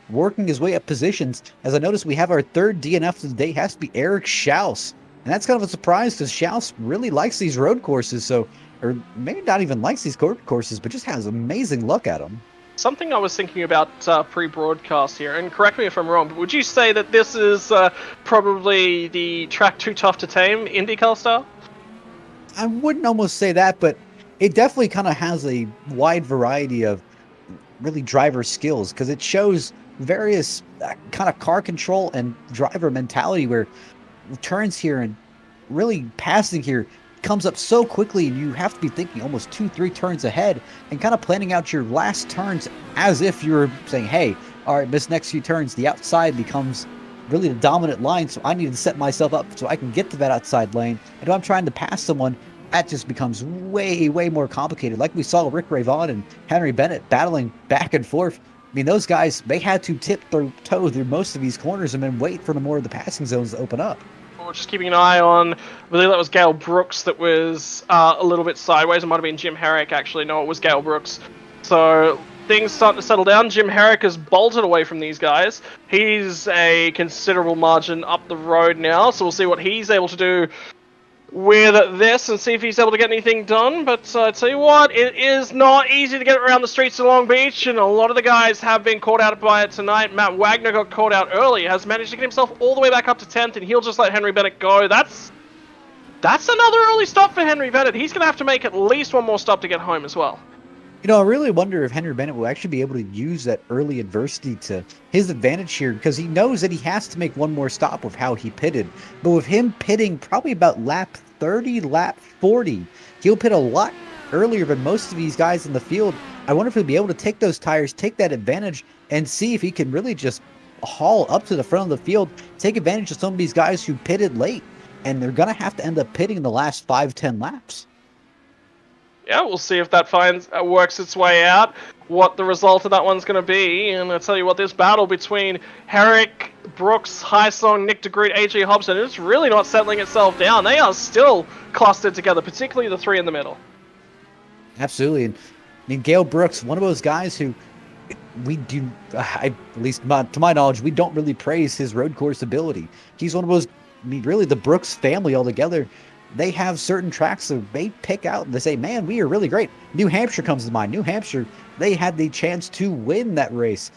working his way up positions. As I noticed, we have our 3rd DNF of the day has to be Eric Schaus. And that's kind of a surprise because Schaus really likes these road courses, or maybe not even likes these road courses, but just has amazing luck at them. Something I was thinking about pre-broadcast here, and correct me if I'm wrong, but would you say that this is probably the track too tough to tame IndyCar style? I wouldn't almost say that, but it definitely kind of has a wide variety of really driver skills, because it shows various kind of car control and driver mentality where turns here and really passing here comes up so quickly, and you have to be thinking almost 2-3 turns ahead and kind of planning out your last turns as if you're saying, hey, all right, this next few turns, the outside becomes really the dominant line, so I need to set myself up so I can get to that outside lane. And if I'm trying to pass someone, that just becomes way, way more complicated. Like we saw Rick Ravon and Henry Bennett battling back and forth. I mean, those guys, they had to tip their toe through most of these corners and then wait for the more of the passing zones to open up. We're just keeping an eye on, I believe that was Gale Brooks that was a little bit sideways. It might have been Jim Herrick, actually. No, it was Gale Brooks. So things starting to settle down. Jim Herrick has bolted away from these guys. He's a considerable margin up the road now, so we'll see what he's able to do with this and see if he's able to get anything done. But I tell you what, it is not easy to get around the streets of Long Beach, and a lot of the guys have been caught out by it tonight. Matt Wagner got caught out early, has managed to get himself all the way back up to 10th, and he'll just let Henry Bennett go. That's another early stop for Henry Bennett. He's going to have to make at least one more stop to get home as well. I really wonder if Henry Bennett will actually be able to use that early adversity to his advantage here, because he knows that he has to make one more stop with how he pitted. But with him pitting probably about lap 30, lap 40, he'll pit a lot earlier than most of these guys in the field. I wonder if he'll be able to take those tires, take that advantage, and see if he can really just haul up to the front of the field, take advantage of some of these guys who pitted late. And they're going to have to end up pitting in the last 5-10 laps. Yeah, we'll see if that works its way out, what the result of that one's going to be. And I'll tell you what, this battle between Herrick, Brooks, Highsong, Nick de Groot, AJ Hobson, it's really not settling itself down. They are still clustered together, particularly the 3 in the middle. Absolutely. And I mean, Gale Brooks, one of those guys who we do, at least to my knowledge, we don't really praise his road course ability. He's one of those, really the Brooks family altogether. They have certain tracks that they pick out and they say, man, we are really great. New Hampshire comes to mind. New Hampshire, they had the chance to win that race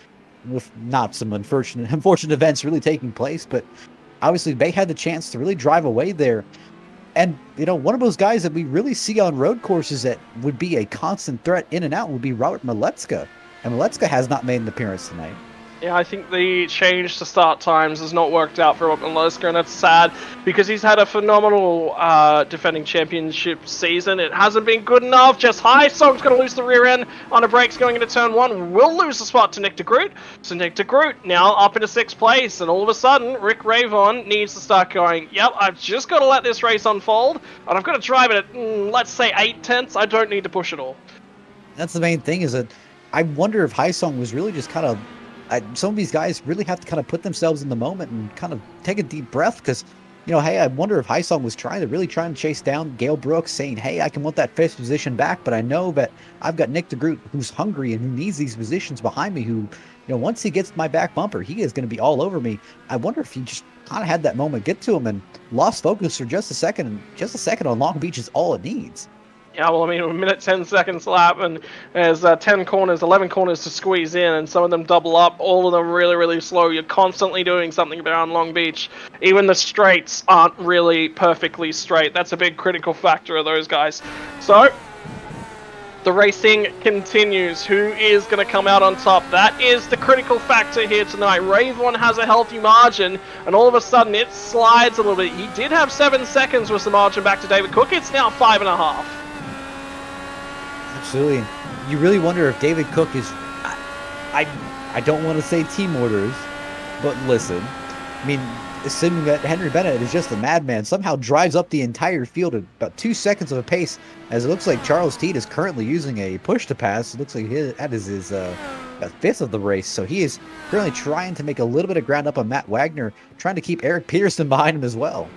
with not some unfortunate events really taking place, but obviously they had the chance to really drive away there. And, one of those guys that we really see on road courses that would be a constant threat in and out would be Robert Milecka. And Milecka has not made an appearance tonight. Yeah, I think the change to start times has not worked out for Robert Milecka, and that's sad because he's had a phenomenal defending championship season. It hasn't been good enough. Just Song's going to lose the rear end on a brakes going into turn 1. Will lose the spot to Nick de Groot. So Nick de Groot now up into 6th place, and all of a sudden, Rick Ravon needs to start going, yep, I've just got to let this race unfold, and I've got to drive it at, let's say, 8 tenths. I don't need to push it all. That's the main thing, is that I wonder if Song was really just kind of some of these guys really have to kind of put themselves in the moment and kind of take a deep breath because, hey, I wonder if Song was trying to chase down Gale Brooks, saying, hey, I can want that 5th position back, but I know that I've got Nick de Groot who's hungry and who needs these positions behind me, who, once he gets my back bumper, he is going to be all over me. I wonder if he just kind of had that moment get to him and lost focus for just a second, and just a second on Long Beach is all it needs. Yeah, well, I mean, a minute, 10 seconds lap, and there's 11 corners to squeeze in, and some of them double up, all of them really, really slow. You're constantly doing something around Long Beach. Even the straights aren't really perfectly straight. That's a big critical factor of those guys. So, the racing continues. Who is going to come out on top? That is the critical factor here tonight. Ravon has a healthy margin, and all of a sudden it slides a little bit. He did have 7 seconds was the margin back to David Cook. It's now 5.5. Absolutely. You really wonder if David Cook is... I don't want to say team orders, but listen. I mean, assuming that Henry Bennett is just a madman, somehow drives up the entire field at about 2 seconds of a pace, as it looks like Charles Teed is currently using a push-to-pass. It looks like that is his 5th of the race, so he is currently trying to make a little bit of ground up on Matt Wagner, trying to keep Eric Peterson behind him as well.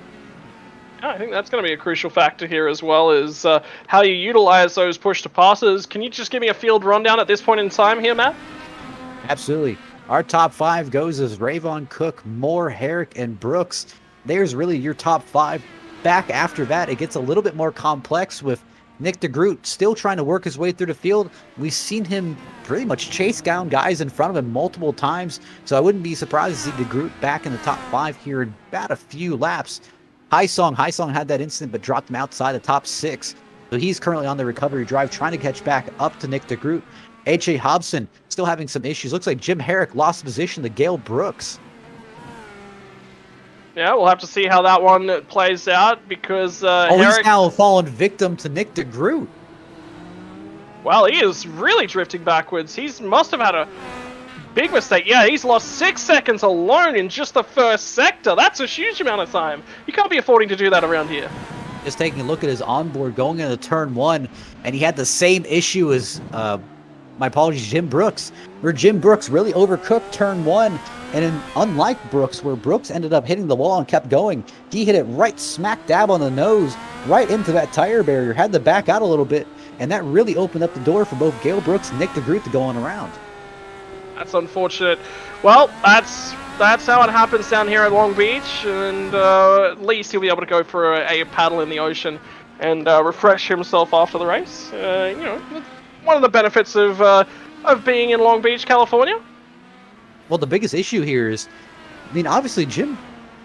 I think that's going to be a crucial factor here as well, is how you utilize those push-to-passes. Can you just give me a field rundown at this point in time here, Matt? Absolutely. Our top 5 goes as Ravon, Cook, Moore, Herrick, and Brooks. There's really your top 5. Back after that, it gets a little bit more complex with Nick de Groot still trying to work his way through the field. We've seen him pretty much chase down guys in front of him multiple times, so I wouldn't be surprised to see de Groot back in the top 5 here in about a few laps. Song had that incident but dropped him outside the top 6. So he's currently on the recovery drive trying to catch back up to Nick de Groot. A.J. Hobson still having some issues. Looks like Jim Herrick lost position to Gale Brooks. Yeah, we'll have to see how that one plays out because Herrick... he's now fallen victim to Nick de Groot. Well, he is really drifting backwards. He must have had a big mistake. Yeah, he's lost 6 seconds alone in just the first sector. That's a huge amount of time. You can't be affording to do that around here. Just taking a look at his onboard going into turn 1, and he had the same issue as, Jim Brooks, where Jim Brooks really overcooked turn 1, and unlike Brooks, where Brooks ended up hitting the wall and kept going, he hit it right smack dab on the nose, right into that tire barrier, had to back out a little bit, and that really opened up the door for both Gale Brooks and Nick de Groot to go on around. That's unfortunate. Well, that's how it happens down here at Long Beach, and at least he'll be able to go for a paddle in the ocean and refresh himself after the race. One of the benefits of being in Long Beach, California. Well, the biggest issue here is, obviously Jim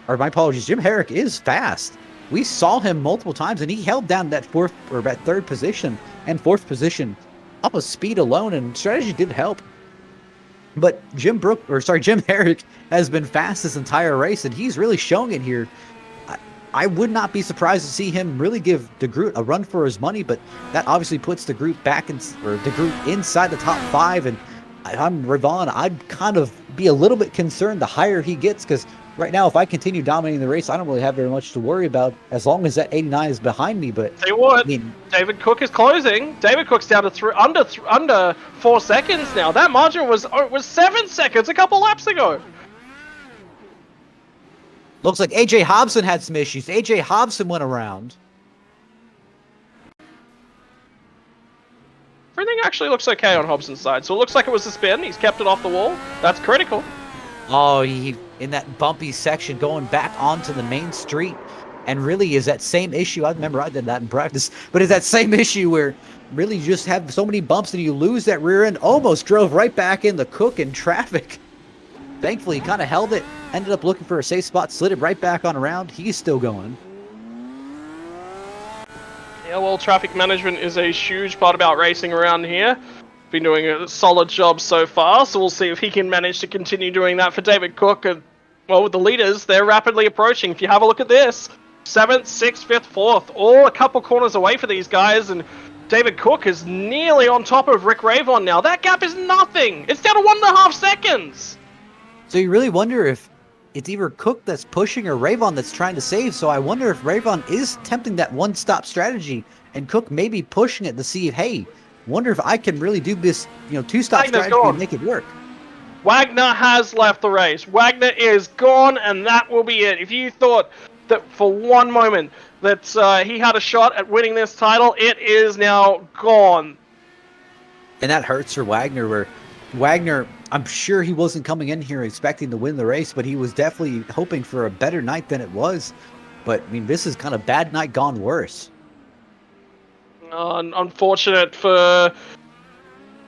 Herrick is fast. We saw him multiple times, and he held down that 3rd position and 4th position up a speed alone, and strategy did help. But Jim Herrick has been fast this entire race, and he's really showing it here. I would not be surprised to see him really give de Groot a run for his money, but that obviously puts de Groot inside the top 5. And if I'm Ravon, I'd kind of be a little bit concerned the higher he gets, because right now, if I continue dominating the race, I don't really have very much to worry about as long as that 89 is behind me. But tell you what, David Cook is closing. David Cook's down to under 4 seconds now. That margin was 7 seconds a couple laps ago. Looks like A.J. Hobson had some issues. A.J. Hobson went around. Everything actually looks okay on Hobson's side. So it looks like it was a spin. He's kept it off the wall. That's critical. Oh, he in that bumpy section going back onto the main street. And really is that same issue. I remember I did that in practice. But it's that same issue where really you just have so many bumps and you lose that rear end. Almost drove right back into Cook in traffic. Thankfully, he kind of held it. Ended up looking for a safe spot. Slid it right back on around. He's still going. Yeah, well, traffic management is a huge part about racing around here. Been doing a solid job so far, so we'll see if he can manage to continue doing that for David Cook. And, well, with the leaders, they're rapidly approaching. If you have a look at this, 7th, 6th, 5th, 4th, all a couple corners away for these guys, and David Cook is nearly on top of Rick Ravon now. That gap is nothing! It's down to 1.5 seconds! So you really wonder if it's either Cook that's pushing or Ravon that's trying to save. So I wonder if Ravon is tempting that one-stop strategy and Cook may be pushing it to see, hey, wonder if I can really do this, two-stop strategy and make it work. Wagner has left the race. Wagner is gone, and that will be it. If you thought that for one moment that he had a shot at winning this title, it is now gone. And that hurts for Wagner, where Wagner, I'm sure he wasn't coming in here expecting to win the race, but he was definitely hoping for a better night than it was. But, I mean, this is kind of bad night gone worse. Unfortunate for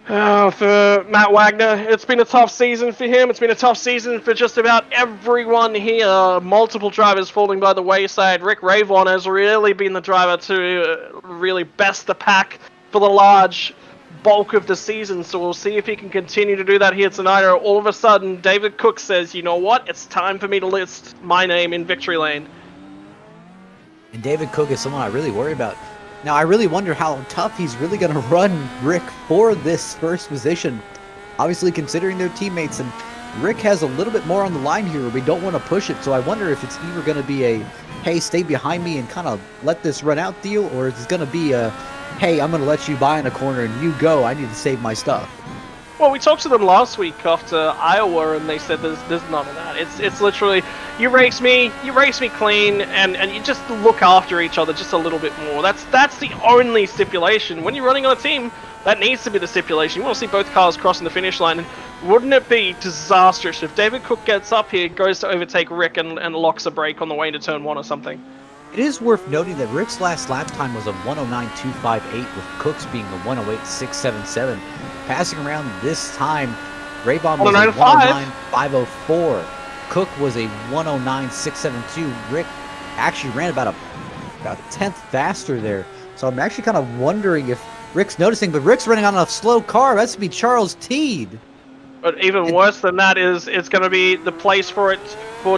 Matt Wagner. It's been a tough season for him. It's been a tough season for just about everyone here. Multiple drivers falling by the wayside. Rick Ravon has really been the driver to really best the pack for the large bulk of the season. So we'll see if he can continue to do that here tonight, or all of a sudden David Cook says, you know what, it's time for me to list my name in victory lane. And David Cook is someone I really worry about. Now, I really wonder how tough he's really going to run Rick for this first position. Obviously, considering their teammates, and Rick has a little bit more on the line here. We don't want to push it, so I wonder if it's either going to be a, hey, stay behind me and kind of let this run out deal, or it's going to be a, hey, I'm going to let you buy in a corner and you go. I need to save my stuff. Well, we talked to them last week after Iowa, and they said there's none of that. It's literally, you race me clean, and you just look after each other just a little bit more. That's the only stipulation. When you're running on a team, that needs to be the stipulation. You want to see both cars crossing the finish line. And wouldn't it be disastrous if David Cook gets up here, goes to overtake Rick, and locks a brake on the way into turn 1 or something? It is worth noting that Rick's last lap time was a 109.258, with Cook's being a 108.677. Passing around this time, Ravon was a 109.504. Cook was a 109.672. Rick actually ran about a tenth faster there. So I'm actually kind of wondering if Rick's noticing, but Rick's running on a slow car. That's to be Charles Teed. But even worse than that is it's going to be the place for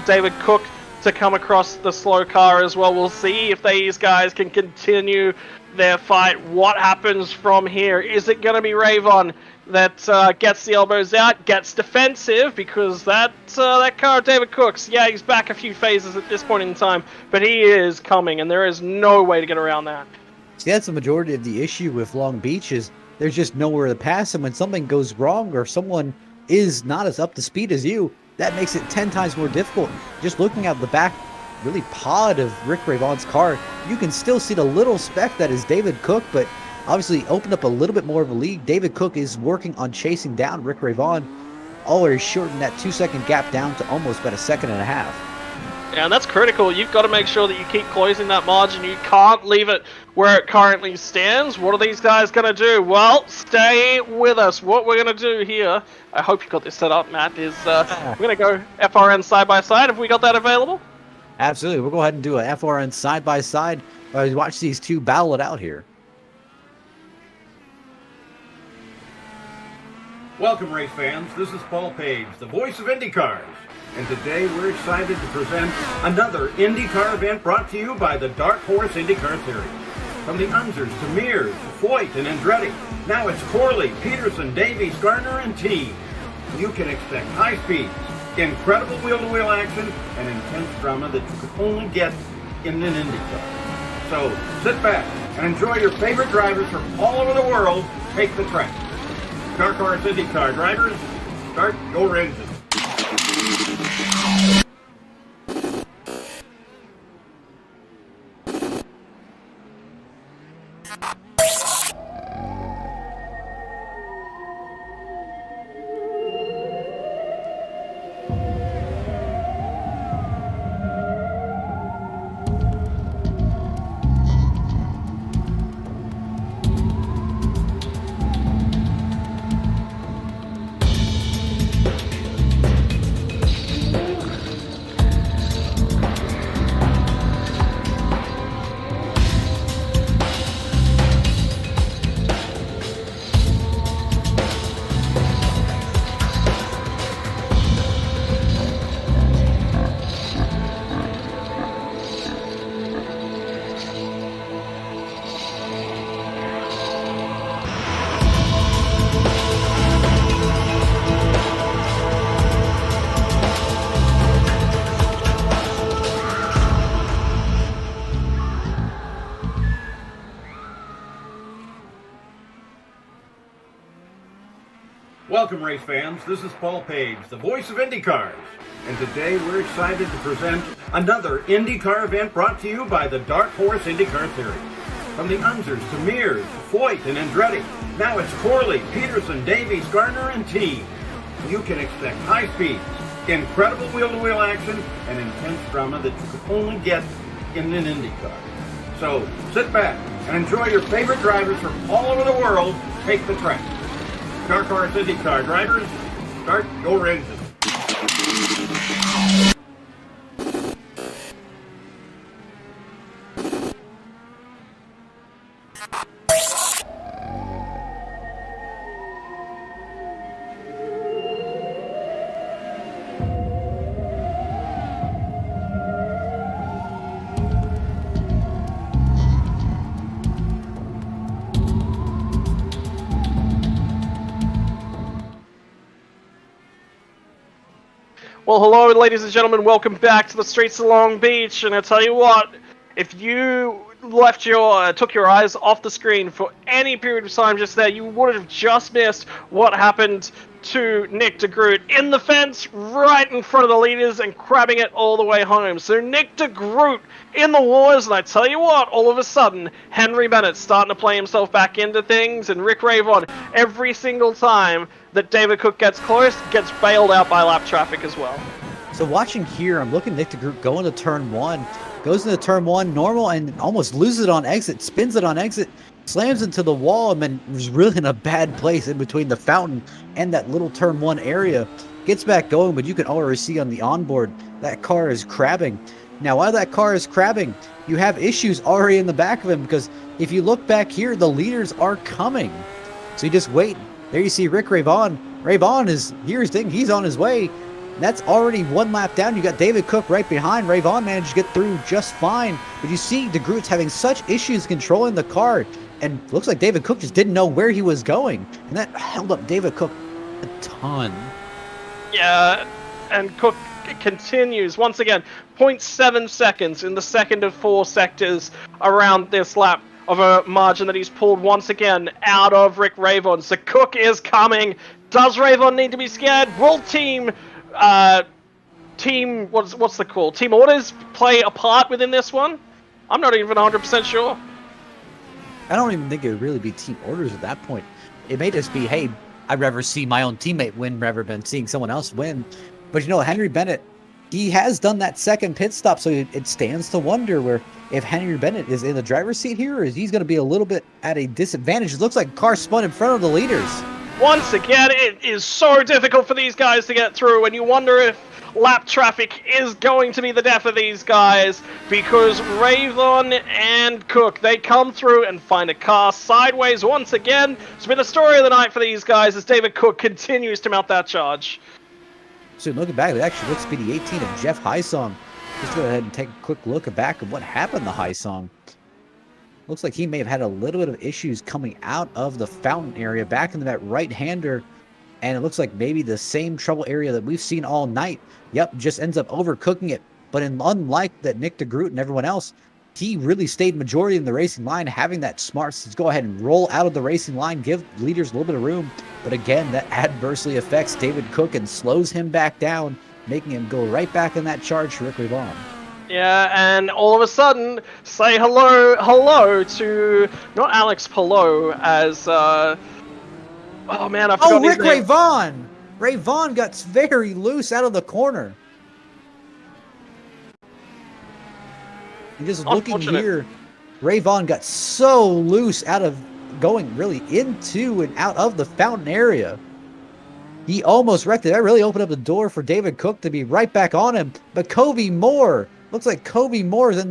David Cook to come across the slow car as well. We'll see if these guys can continue their fight. What happens from here? Is it going to be Ravon that gets the elbows out, gets defensive, because that car, David Cook's, yeah, he's back a few phases at this point in time, but he is coming, and there is no way to get around that. See, that's the majority of the issue with Long Beach, is there's just nowhere to pass, and when something goes wrong or someone is not as up to speed as you, that makes it 10 times more difficult. Just looking at the back really pod of Rick Ravon's car, you can still see the little speck that is David Cook, but obviously opened up a little bit more of a lead. David Cook is working on chasing down Rick Ravon. Already shortened that 2-second gap down to almost about 1.5 seconds. Yeah, and that's critical. You've got to make sure that you keep closing that margin. You can't leave it where it currently stands. What are these guys going to do? Well, stay with us. What we're going to do here, I hope you got this set up, Matt, is we're going to go FRN side-by-side. Have we got that available? Absolutely. We'll go ahead and do a FRN side-by-side. Watch these two battle it out here. Welcome, race fans. This is Paul Page, the voice of IndyCars. And today we're excited to present another IndyCar event brought to you by the Dark Horse IndyCar Series. From the Unzers to Mears, Foyt, and Andretti, now it's Corley, Peterson, Davies, Gardner, and Teague. You can expect high speeds, incredible wheel-to-wheel action, and intense drama that you could only get in an IndyCar. So sit back and enjoy your favorite drivers from all over the world take the track. Dark Horse IndyCar drivers, start your engine. Welcome, race fans. This is Paul Page, the voice of IndyCars. And today we're excited to present another IndyCar event brought to you by the Dark Horse IndyCar Series. From the Unzers to Mears, Foyt, and Andretti, now it's Corley, Peterson, Davies, Gardner, and Teague. You can expect high speeds, incredible wheel-to-wheel action, and intense drama that you could only get in an IndyCar. So sit back and enjoy your favorite drivers from all over the world take the track. Dark Horse IndyCar drivers, start your engine. Well, hello, ladies and gentlemen. Welcome back to the streets of Long Beach. And I tell you what, if you took your eyes off the screen for any period of time just there, you would have just missed what happened to Nick de Groot in the fence right in front of the leaders and crabbing it all the way home. So Nick de Groot in the wars, and I tell you what, all of a sudden, Henry Bennett's starting to play himself back into things, and Rick Ravon, every single time that David Cook gets close, gets bailed out by lap traffic as well. So watching here, I'm looking at Nick de Groot go into turn one, goes into turn one normal and almost loses it on exit, spins it on exit, slams into the wall, and then was really in a bad place in between the fountain and that little turn one area. Gets back going, but you can already see on the onboard that car is crabbing. Now, while that car is crabbing, you have issues already in the back of him, because if you look back here, the leaders are coming. So you just wait. There you see Rick Ravon. Ravon is, here's the thing, he's on his way. That's already one lap down. You got David Cook right behind. Ravon managed to get through just fine. But you see de Groot's having such issues controlling the car. And looks like David Cook just didn't know where he was going. And that held up David Cook a ton. Yeah, and Cook continues once again 0.7 seconds in the second of four sectors around this lap of a margin that he's pulled once again out of Rick Ravon. So Cook is coming. Does Ravon need to be scared? Will team what's the call? Team orders play a part within this one? I'm not even 100% sure. I don't even think it would really be team orders at that point. It may just be, hey, I'd rather see my own teammate win rather than seeing someone else win. But you know, Henry Bennett, he has done that second pit stop, so it stands to wonder where if Henry Bennett is in the driver's seat here, or is he's going to be a little bit at a disadvantage. It looks like a car spun in front of the leaders. Once again, it is so difficult for these guys to get through, and you wonder if lap traffic is going to be the death of these guys, because Ravon and Cook, they come through and find a car sideways once again. It's been the story of the night for these guys as David Cook continues to mount that charge. So looking back, it actually looks to be the 18 of Jeff Highsong. Let's go ahead and take a quick look back at what happened to Highsong. Looks like he may have had a little bit of issues coming out of the fountain area back into that right-hander. And it looks like maybe the same trouble area that we've seen all night. Yep, just ends up overcooking it. But unlike that Nick de Groot and everyone else, he really stayed majority in the racing line, having that smarts to go ahead and roll out of the racing line, give leaders a little bit of room. But again, that adversely affects David Cook and slows him back down, making him go right back in that charge to Rick Ravon. Yeah, and all of a sudden, say hello to, not Alex Palou, as, oh man, I forgot his Rick name. Ravon! Ravon got very loose out of the corner. And just looking here, Ravon got so loose out of going really into and out of the fountain area. He almost wrecked it. That really opened up the door for David Cook to be right back on him. But Kobe Moore, looks like Kobe Moore is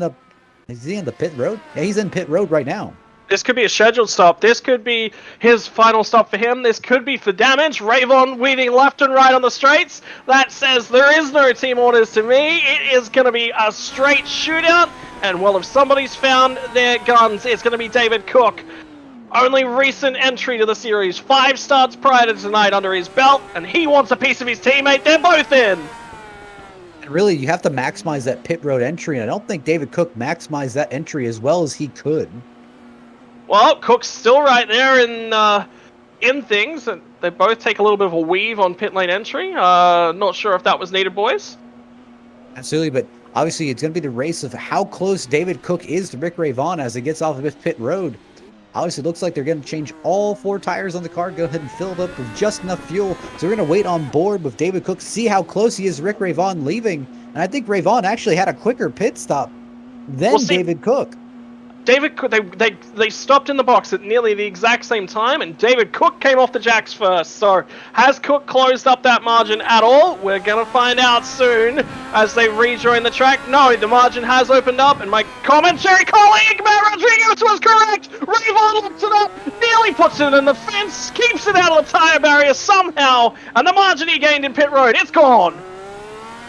is he in the pit road? Yeah, he's in pit road right now. This could be a scheduled stop. This could be his final stop for him. This could be for damage. Ravon weaving left and right on the straights. That says there is no team orders to me. It is going to be a straight shootout. And well, if somebody's found their guns, it's going to be David Cook. Only recent entry to the series. 5 starts prior to tonight under his belt. And he wants a piece of his teammate. They're both in. And really, you have to maximize that pit road entry. And I don't think David Cook maximized that entry as well as he could. Well, Cook's still right there in things, and They both take a little bit of a weave on pit lane entry. Not sure if that was needed, boys. Absolutely, but obviously it's going to be the race of how close David Cook is to Rick Ray Vaughn as he gets off of his pit road. Obviously, it looks like they're going to change all 4 tires on the car, go ahead and fill it up with just enough fuel. So we're going to wait on board with David Cook, see how close he is to Rick Ray Vaughn leaving. And I think Ray Vaughn actually had a quicker pit stop than David Cook. David Cook, they stopped in the box at nearly the exact same time, and David Cook came off the jacks first. So has Cook closed up that margin at all? We're going to find out soon as they rejoin the track. No, the margin has opened up, and my commentary colleague, Matt Rodriguez, was correct. Ray Vaughn looks it up, nearly puts it in the fence, keeps it out of the tire barrier somehow, and the margin he gained in pit road, it's gone.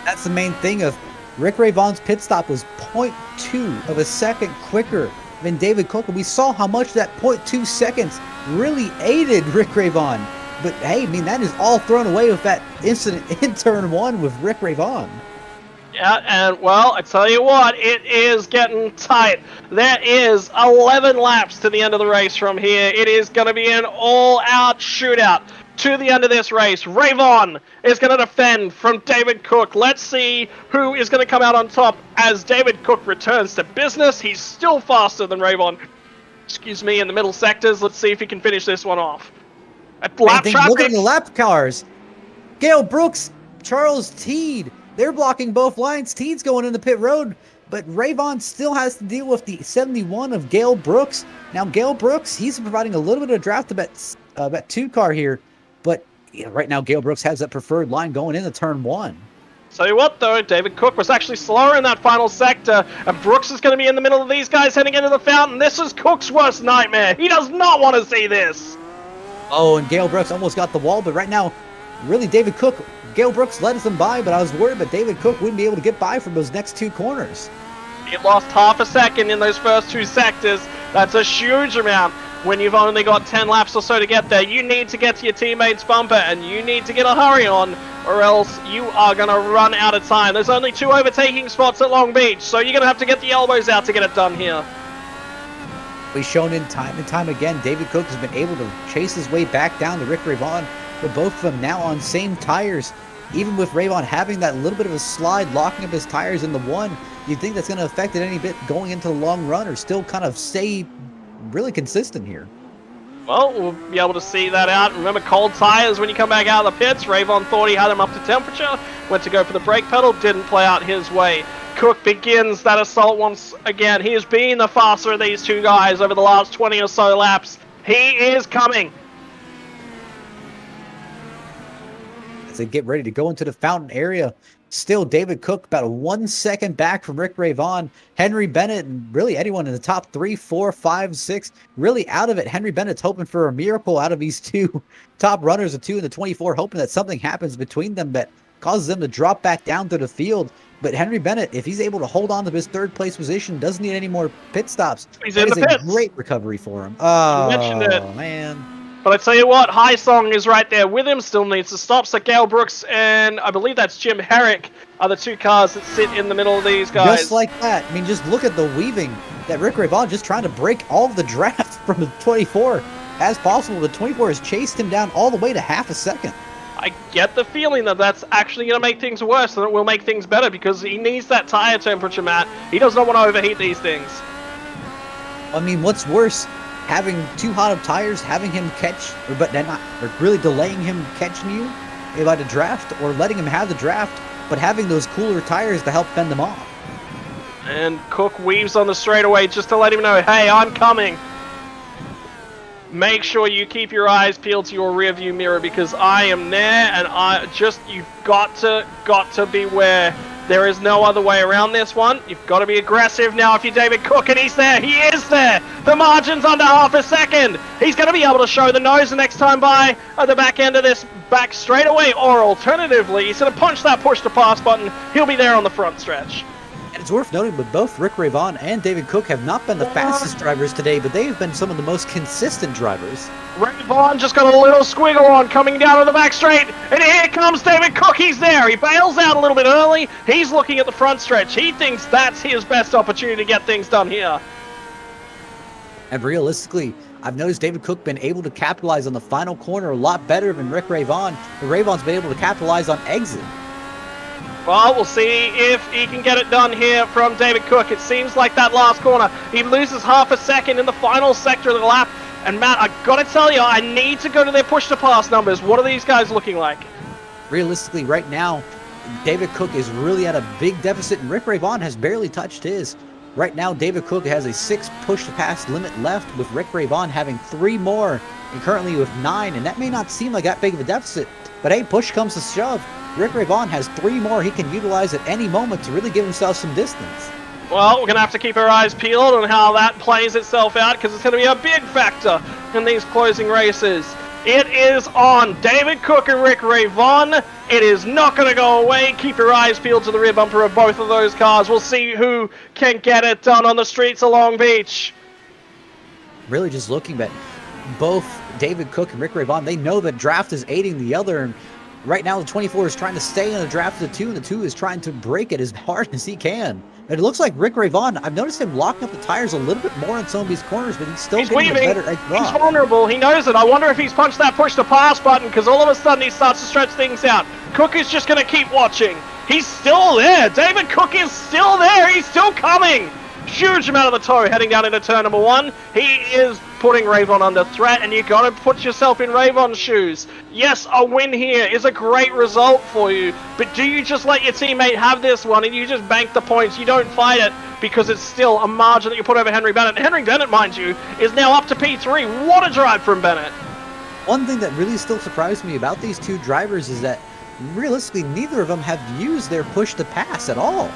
That's the main thing of Rick Ray Vaughn's pit stop was 0.2 of a second quicker than David Cook, and we saw how much that 0.2 seconds really aided Rick Ray Vaughn. But hey, I mean, that is all thrown away with that incident in turn 1 with Rick Ray Vaughn. Yeah, and well, I tell you what, it is getting tight. There is 11 laps to the end of the race from here. It is going to be an all-out shootout to the end of this race. Ray Vaughn is going to defend from David Cook. Let's see who is going to come out on top as David Cook returns to business. He's still faster than Ray Vaughn, in the middle sectors. Let's see if he can finish this one off. Look at the lap cars. Gale Brooks, Charles Teed, they're blocking both lines. Teed's going into pit road, but Ray Vaughn still has to deal with the 71 of Gale Brooks. Now, Gale Brooks, he's providing a little bit of draft to bet 2 car here. But right now, Gale Brooks has that preferred line going into turn 1. Tell you what, though, David Cook was actually slower in that final sector, and Brooks is going to be in the middle of these guys heading into the fountain. This is Cook's worst nightmare. He does not want to see this. Oh, and Gale Brooks almost got the wall, but right now, really, David Cook, Gale Brooks led them by, but I was worried that David Cook wouldn't be able to get by from those next 2 corners. He lost half a second in those first 2 sectors. That's a huge amount. When you've only got 10 laps or so to get there, you need to get to your teammate's bumper, and you need to get a hurry on, or else you are going to run out of time. There's only 2 overtaking spots at Long Beach, so you're going to have to get the elbows out to get it done here. We've shown in time and time again, David Cook has been able to chase his way back down to Rick Ray Vaughn, but both of them now on same tires. Even with Ray Vaughn having that little bit of a slide, locking up his tires in the 1, you'd think that's going to affect it any bit going into the long run, or still kind of stay really consistent here. Well, we'll be able to see that out. Remember, cold tires when you come back out of the pits. Ray Vaughn thought he had him up to temperature, went to go for the brake pedal, didn't play out his way. Cook begins that assault once again. He has been the faster of these 2 guys over the last 20 or so laps. He is coming. As they get ready to go into the fountain area, still David Cook about 1 second back from Rick Ray Vaughn. Henry Bennett and really anyone in the top 3, 4, 5, 6 really out of it. Henry Bennett's hoping for a miracle out of these 2 top runners, the 2 and the 24, hoping that something happens between them that causes them to drop back down to the field. But Henry Bennett, if he's able to hold on to his 3rd place position, doesn't need any more pit stops. He's in the pits. A great recovery for him. Oh, man. But I tell you what, High Song is right there with him, still needs to stop. So Gale Brooks and I believe that's Jim Herrick are the 2 cars that sit in the middle of these guys. Just like that. I mean, just look at the weaving that Rick Ray Vaughn just trying to break all of the draft from the 24 as possible. The 24 has chased him down all the way to half a second. I get the feeling that that's actually going to make things worse than it will make things better, because he needs that tire temperature, Matt. He does not want to overheat these things. I mean, what's worse? Having 2 hot of tires, having him catch, or really delaying him catching you by the draft, or letting him have the draft, but having those cooler tires to help fend them off. And Cook weaves on the straightaway just to let him know, hey, I'm coming. Make sure you keep your eyes peeled to your rearview mirror, because I am there, and you've got to beware. There is no other way around this one. You've got to be aggressive now if you're David Cook, and he's there. He is there. The margin's under half a second. He's going to be able to show the nose the next time by at the back end of this back straightaway, or alternatively, he's going to punch that push to pass button. He'll be there on the front stretch. And it's worth noting, but both Rick Ray Vaughn and David Cook have not been the fastest drivers today, but they've been some of the most consistent drivers. Ray Vaughn just got a little squiggle on coming down to the back straight, and here comes David Cook. He's there. He bails out a little bit early. He's looking at the front stretch. He thinks that's his best opportunity to get things done here. And realistically, I've noticed David Cook been able to capitalize on the final corner a lot better than Rick Rayvon. And Rayvon's been able to capitalize on exit. Well, we'll see if he can get it done here from David Cook. It seems like that last corner, he loses half a second in the final sector of the lap. And Matt, I gotta tell you, I need to go to their push-to-pass numbers. What are these guys looking like? Realistically, right now, David Cook is really at a big deficit, and Rick Rayvon has barely touched his. Right now, David Cook has a 6 push-to-pass limit left, with Rick Rayvon having 3 more, and currently with 9, and that may not seem like that big of a deficit, but hey, push comes to shove. Rick Rayvon has 3 more he can utilize at any moment to really give himself some distance. Well, we're going to have to keep our eyes peeled on how that plays itself out, because it's going to be a big factor in these closing races. It is on David Cook and Rick Rayvon. It is not going to go away. Keep your eyes peeled to the rear bumper of both of those cars. We'll see who can get it done on the streets of Long Beach. Really just looking at both David Cook and Rick Rayvon, they know that draft is aiding the other, and right now the 24 is trying to stay in the draft of the 2, and the 2 is trying to break it as hard as he can. And it looks like Rick Rayvon, I've noticed him locking up the tires a little bit more in some of these corners, but he's still getting a better edge drop. He's vulnerable. He knows it. I wonder if he's punched that push-to-pass button, because all of a sudden he starts to stretch things out. Cook is just going to keep watching. He's still there. David Cook is still there. He's still coming. Huge amount of the toe heading down into turn number 1. He is putting Rayvon under threat, and you got to put yourself in Rayvon's shoes. Yes, a win here is a great result for you, but do you just let your teammate have this one and you just bank the points? You don't fight it because it's still a margin that you put over Henry Bennett. Henry Bennett, mind you, is now up to P3. What a drive from Bennett. One thing that really still surprised me about these 2 drivers is that realistically neither of them have used their push to pass at all.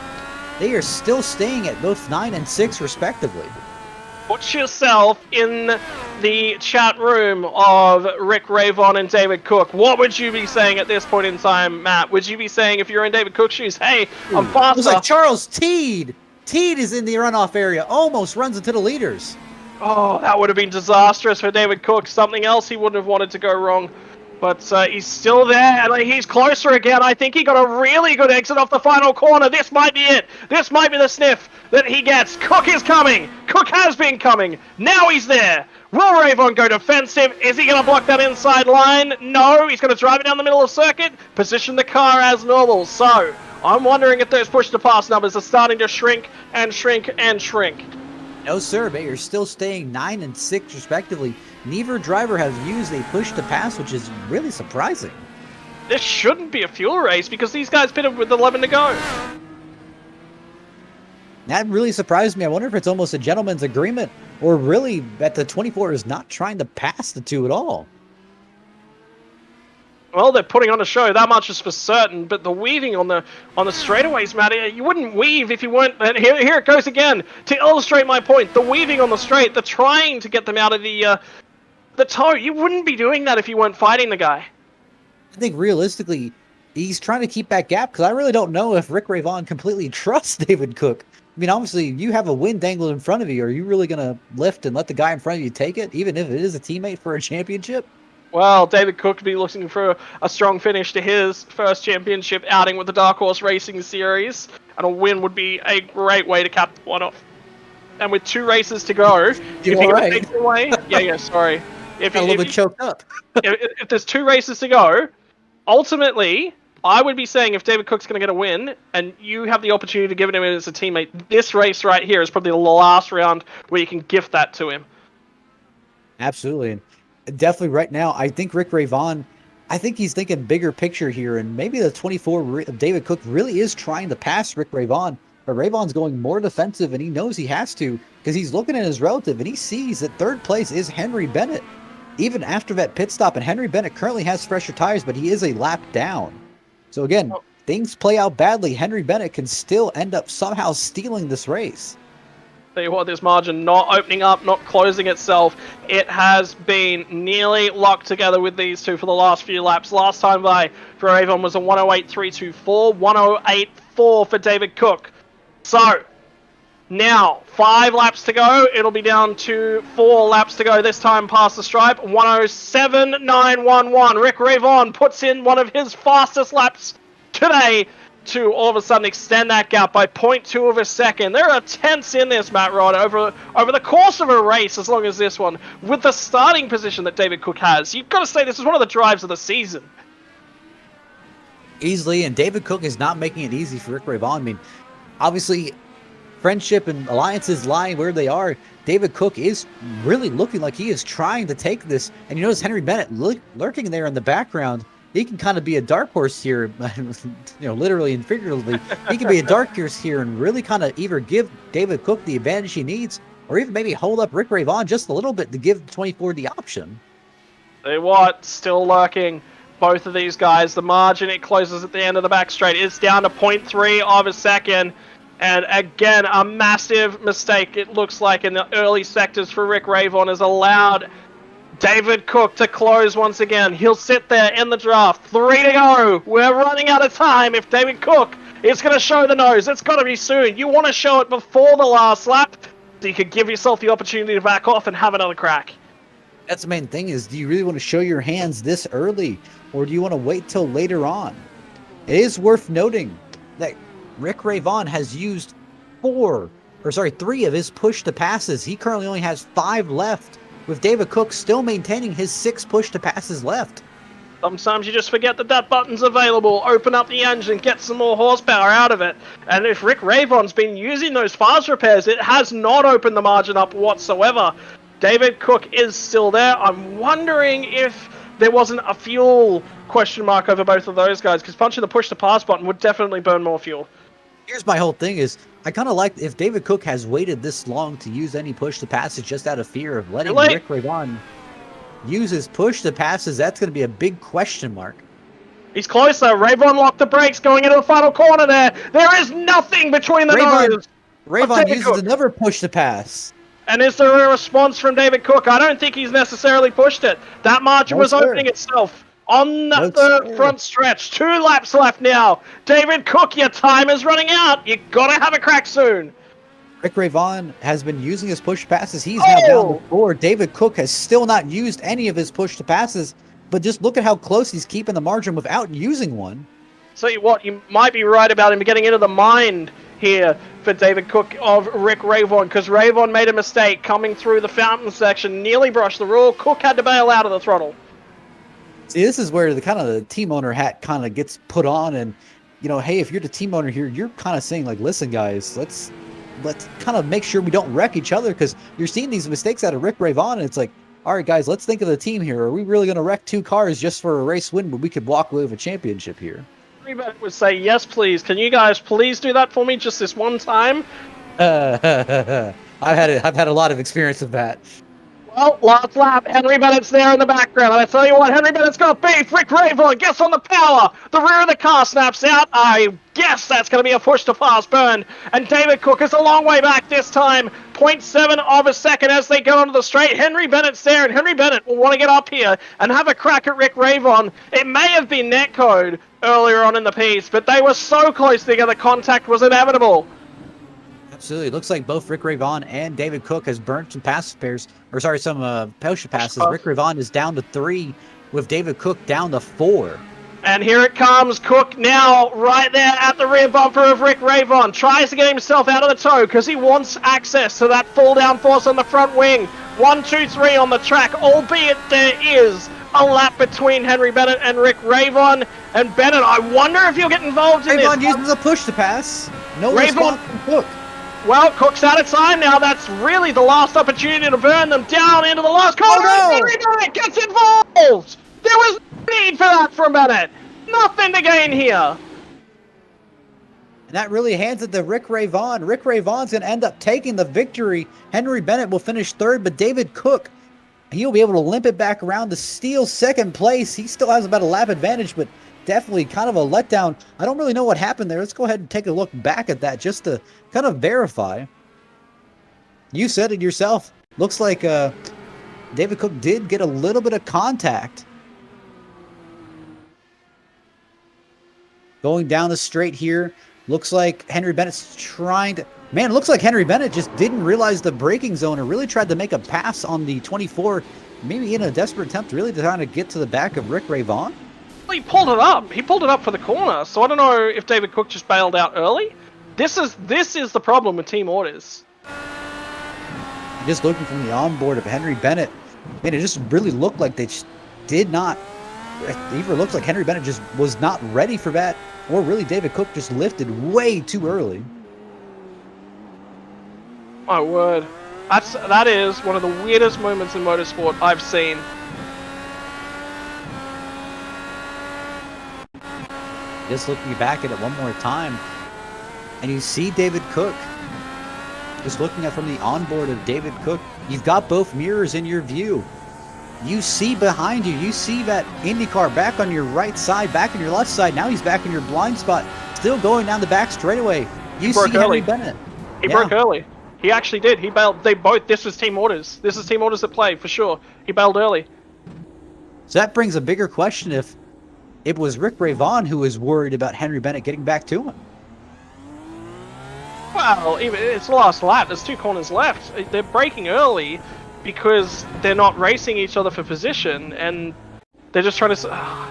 They are still staying at both 9 and 6 respectively. Put yourself in the chat room of Rick Rayvon and David Cook. What would you be saying at this point in time, Matt? Would you be saying, if you're in David Cook's shoes, hey, I'm faster? It was like Charles Teed. Teed is in the runoff area, almost runs into the leaders. Oh, that would have been disastrous for David Cook. Something else he wouldn't have wanted to go wrong. But he's still there, and he's closer again. I think he got a really good exit off the final corner. This might be it. This might be the sniff that he gets. Cook is coming. Cook has been coming. Now he's there. Will Rayvon go defensive? Is he going to block that inside line? No, he's going to drive it down the middle of the circuit, position the car as normal. So, I'm wondering if those push-to-pass numbers are starting to shrink and shrink and shrink. No, sir. They are still staying 9 and 6 respectively. Neither driver has used a push to pass, which is really surprising. This shouldn't be a fuel race because these guys pitted with 11 to go. That really surprised me. I wonder if it's almost a gentleman's agreement, or really that the 24 is not trying to pass the 2 at all. Well, they're putting on a show, that much is for certain, but the weaving on the straightaways, Matt, you wouldn't weave if you weren't... And here it goes again, to illustrate my point. The weaving on the straight, the trying to get them out of the toe, you wouldn't be doing that if you weren't fighting the guy. I think realistically, he's trying to keep that gap, because I really don't know if Rick Rayvon completely trusts David Cook. I mean, obviously, you have a win dangled in front of you. Are you really going to lift and let the guy in front of you take it, even if it is a teammate for a championship? Well, David Cook could be looking for a strong finish to his first championship outing with the Dark Horse Racing Series, and a win would be a great way to cap one off. And with 2 races to go, if he takes it away, sorry. If a little bit choked up. if there's 2 races to go, ultimately, I would be saying if David Cook's going to get a win, and you have the opportunity to give it to him as a teammate, this race right here is probably the last round where you can gift that to him. Absolutely. Definitely right now, I think Rick Rayvon, I think he's thinking bigger picture here, and maybe the 24 David Cook really is trying to pass Rick Rayvon, but Rayvon's going more defensive, and he knows he has to, because he's looking at his relative, and he sees that 3rd place is Henry Bennett. Even after that pit stop, and Henry Bennett currently has fresher tires, but he is a lap down. So again, things play out badly. Henry Bennett can still end up somehow stealing this race. Tell you what, this margin not opening up, not closing itself. It has been nearly locked together with these 2 for the last few laps. Last time by for Rayvon was a 108.324, 108.4 for David Cook. So, now, 5 laps to go. It'll be down to 4 laps to go this time past the stripe. 107.911. Rick Rayvon puts in one of his fastest laps today to all of a sudden extend that gap by 0.2 of a second. There are tenths in this, Matt Rod, over the course of a race, as long as this one, with the starting position that David Cook has. You've got to say this is one of the drives of the season. Easily, and David Cook is not making it easy for Rick Ray Vaughn. I mean, obviously, friendship and alliances lying where they are. David Cook is really looking like he is trying to take this. And you notice Henry Bennett lurking there in the background. He can kind of be a dark horse here, literally and figuratively. He can be a dark horse here and really kind of either give David Cook the advantage he needs, or even maybe hold up Rick Ray Vaughn just a little bit to give 24 the option. Say what? Still lurking. Both of these guys. The margin, it closes at the end of the back straight. It's down to 0.3 of a second. And again, a massive mistake, it looks like, in the early sectors for Rick Ray Vaughn has allowed David Cook to close once again. He'll sit there in the draft. 3 to go. We're running out of time. If David Cook is going to show the nose, it's got to be soon. You want to show it before the last lap, so you could give yourself the opportunity to back off and have another crack. That's the main thing is, do you really want to show your hands this early, or do you want to wait till later on? It is worth noting that Rick Ray Vaughn has used 3 of his push to passes. He currently only has 5 left, with David Cook still maintaining his 6 push to passes left. Sometimes you just forget that button's available. Open up the engine, get some more horsepower out of it. And if Rick Ray Vaughn's been using those fast repairs, it has not opened the margin up whatsoever. David Cook is still there. I'm wondering if there wasn't a fuel question mark over both of those guys, because punching the push to pass button would definitely burn more fuel. Here's my whole thing is, I kind of like if David Cook has waited this long to use any push to passes just out of fear of letting Rick Ray Vaughn use his push to passes. That's going to be a big question mark. He's closer. Ray Vaughn locked the brakes going into the final corner there. There is nothing between the nose. Ray Vaughn uses another push to pass. And is there a response from David Cook? I don't think he's necessarily pushed it. That margin was opening itself on the front stretch. 2 laps left now. David Cook, your time is running out. You got to have a crack soon. Rick Ray Vaughn has been using his push passes. He's now down to 4. David Cook has still not used any of his push to passes, but just look at how close he's keeping the margin without using one. So what, you might be right about him getting into the mind here for David Cook of Rick Ray Vaughn, because Ray Vaughn made a mistake coming through the fountain section, nearly brushed the rule. Cook had to bail out of the throttle. See, this is where the team owner hat kind of gets put on, and hey, if you're the team owner here, you're kind of saying like, listen guys, let's kind of make sure we don't wreck each other, because you're seeing these mistakes out of Rick Ray Vaughn, and it's like, all right guys, let's think of the team here. Are we really going to wreck 2 cars just for a race win, but we could walk away with a championship here? Everybody would say, yes please, can you guys please do that for me just this one time? I've had a lot of experience with that. Well, last lap, Henry Bennett's there in the background, and I tell you what, Henry Bennett's got beef. Rick Ray Vaughn gets on the power. The rear of the car snaps out. I guess that's going to be a push to fast burn. And David Cook is a long way back this time. 0.7 of a second as they go onto the straight. Henry Bennett's there, and Henry Bennett will want to get up here and have a crack at Rick Ray Vaughn. It may have been netcode earlier on in the piece, but they were so close together, contact was inevitable. Absolutely. It looks like both Rick Ray Vaughn and David Cook has burnt some push passes. Rick Ray Vaughn is down to 3, with David Cook down to 4. And here it comes. Cook now right there at the rear bumper of Rick Ray Vaughn. Tries to get himself out of the tow because he wants access to that fall down force on the front wing. 1, 2, 3 on the track, albeit there is a lap between Henry Bennett and Rick Ray Vaughn. And Bennett, I wonder if you'll get involved in Ray this. Vaughn uses a push to pass. No response from Cook. Well, Cook's out of time now. That's really the last opportunity to burn them down into the last corner. Oh, no. Henry Bennett gets involved. There was no need for that from Bennett. Nothing to gain here. And that really hands it to Rick Ray Vaughn. Rick Ray Vaughn's going to end up taking the victory. Henry Bennett will finish 3rd, but David Cook, he'll be able to limp it back around to steal 2nd place. He still has about a lap advantage, but definitely kind of a letdown. I don't really know what happened there. Let's go ahead and take a look back at that just to kind of verify. You said it yourself. Looks like David Cook did get a little bit of contact. Going down the straight here. Looks like Henry Bennett's trying to... Man, it looks like Henry Bennett just didn't realize the braking zone and really tried to make a pass on the 24. Maybe in a desperate attempt really to try to get to the back of Rick Ray Vaughn. he pulled it up. He pulled it up for the corner. So I don't know if David Cook just bailed out early. This is the problem with team orders. Just looking from the onboard of Henry Bennett, man, it just really looked like they just did not. It either looks like Henry Bennett just was not ready for that, or really David Cook just lifted way too early. My word. That is one of the weirdest moments in motorsport I've seen. Just looking back at it one more time, and you see David Cook. Just looking at from the onboard of David Cook, you've got both mirrors in your view. You see behind you, you see that IndyCar back on your right side, back on your left side. Now he's back in your blind spot, still going down the back straightaway. You see Henry Bennett. He broke early. He actually did. He bailed. This was team orders. This is team orders at play, for sure. He bailed early. So that brings a bigger question if it was Rick Ray Vaughn who was worried about Henry Bennett getting back to him. Well, it's the last lap. There's 2 corners left. They're braking early because they're not racing each other for position, and they're just trying to...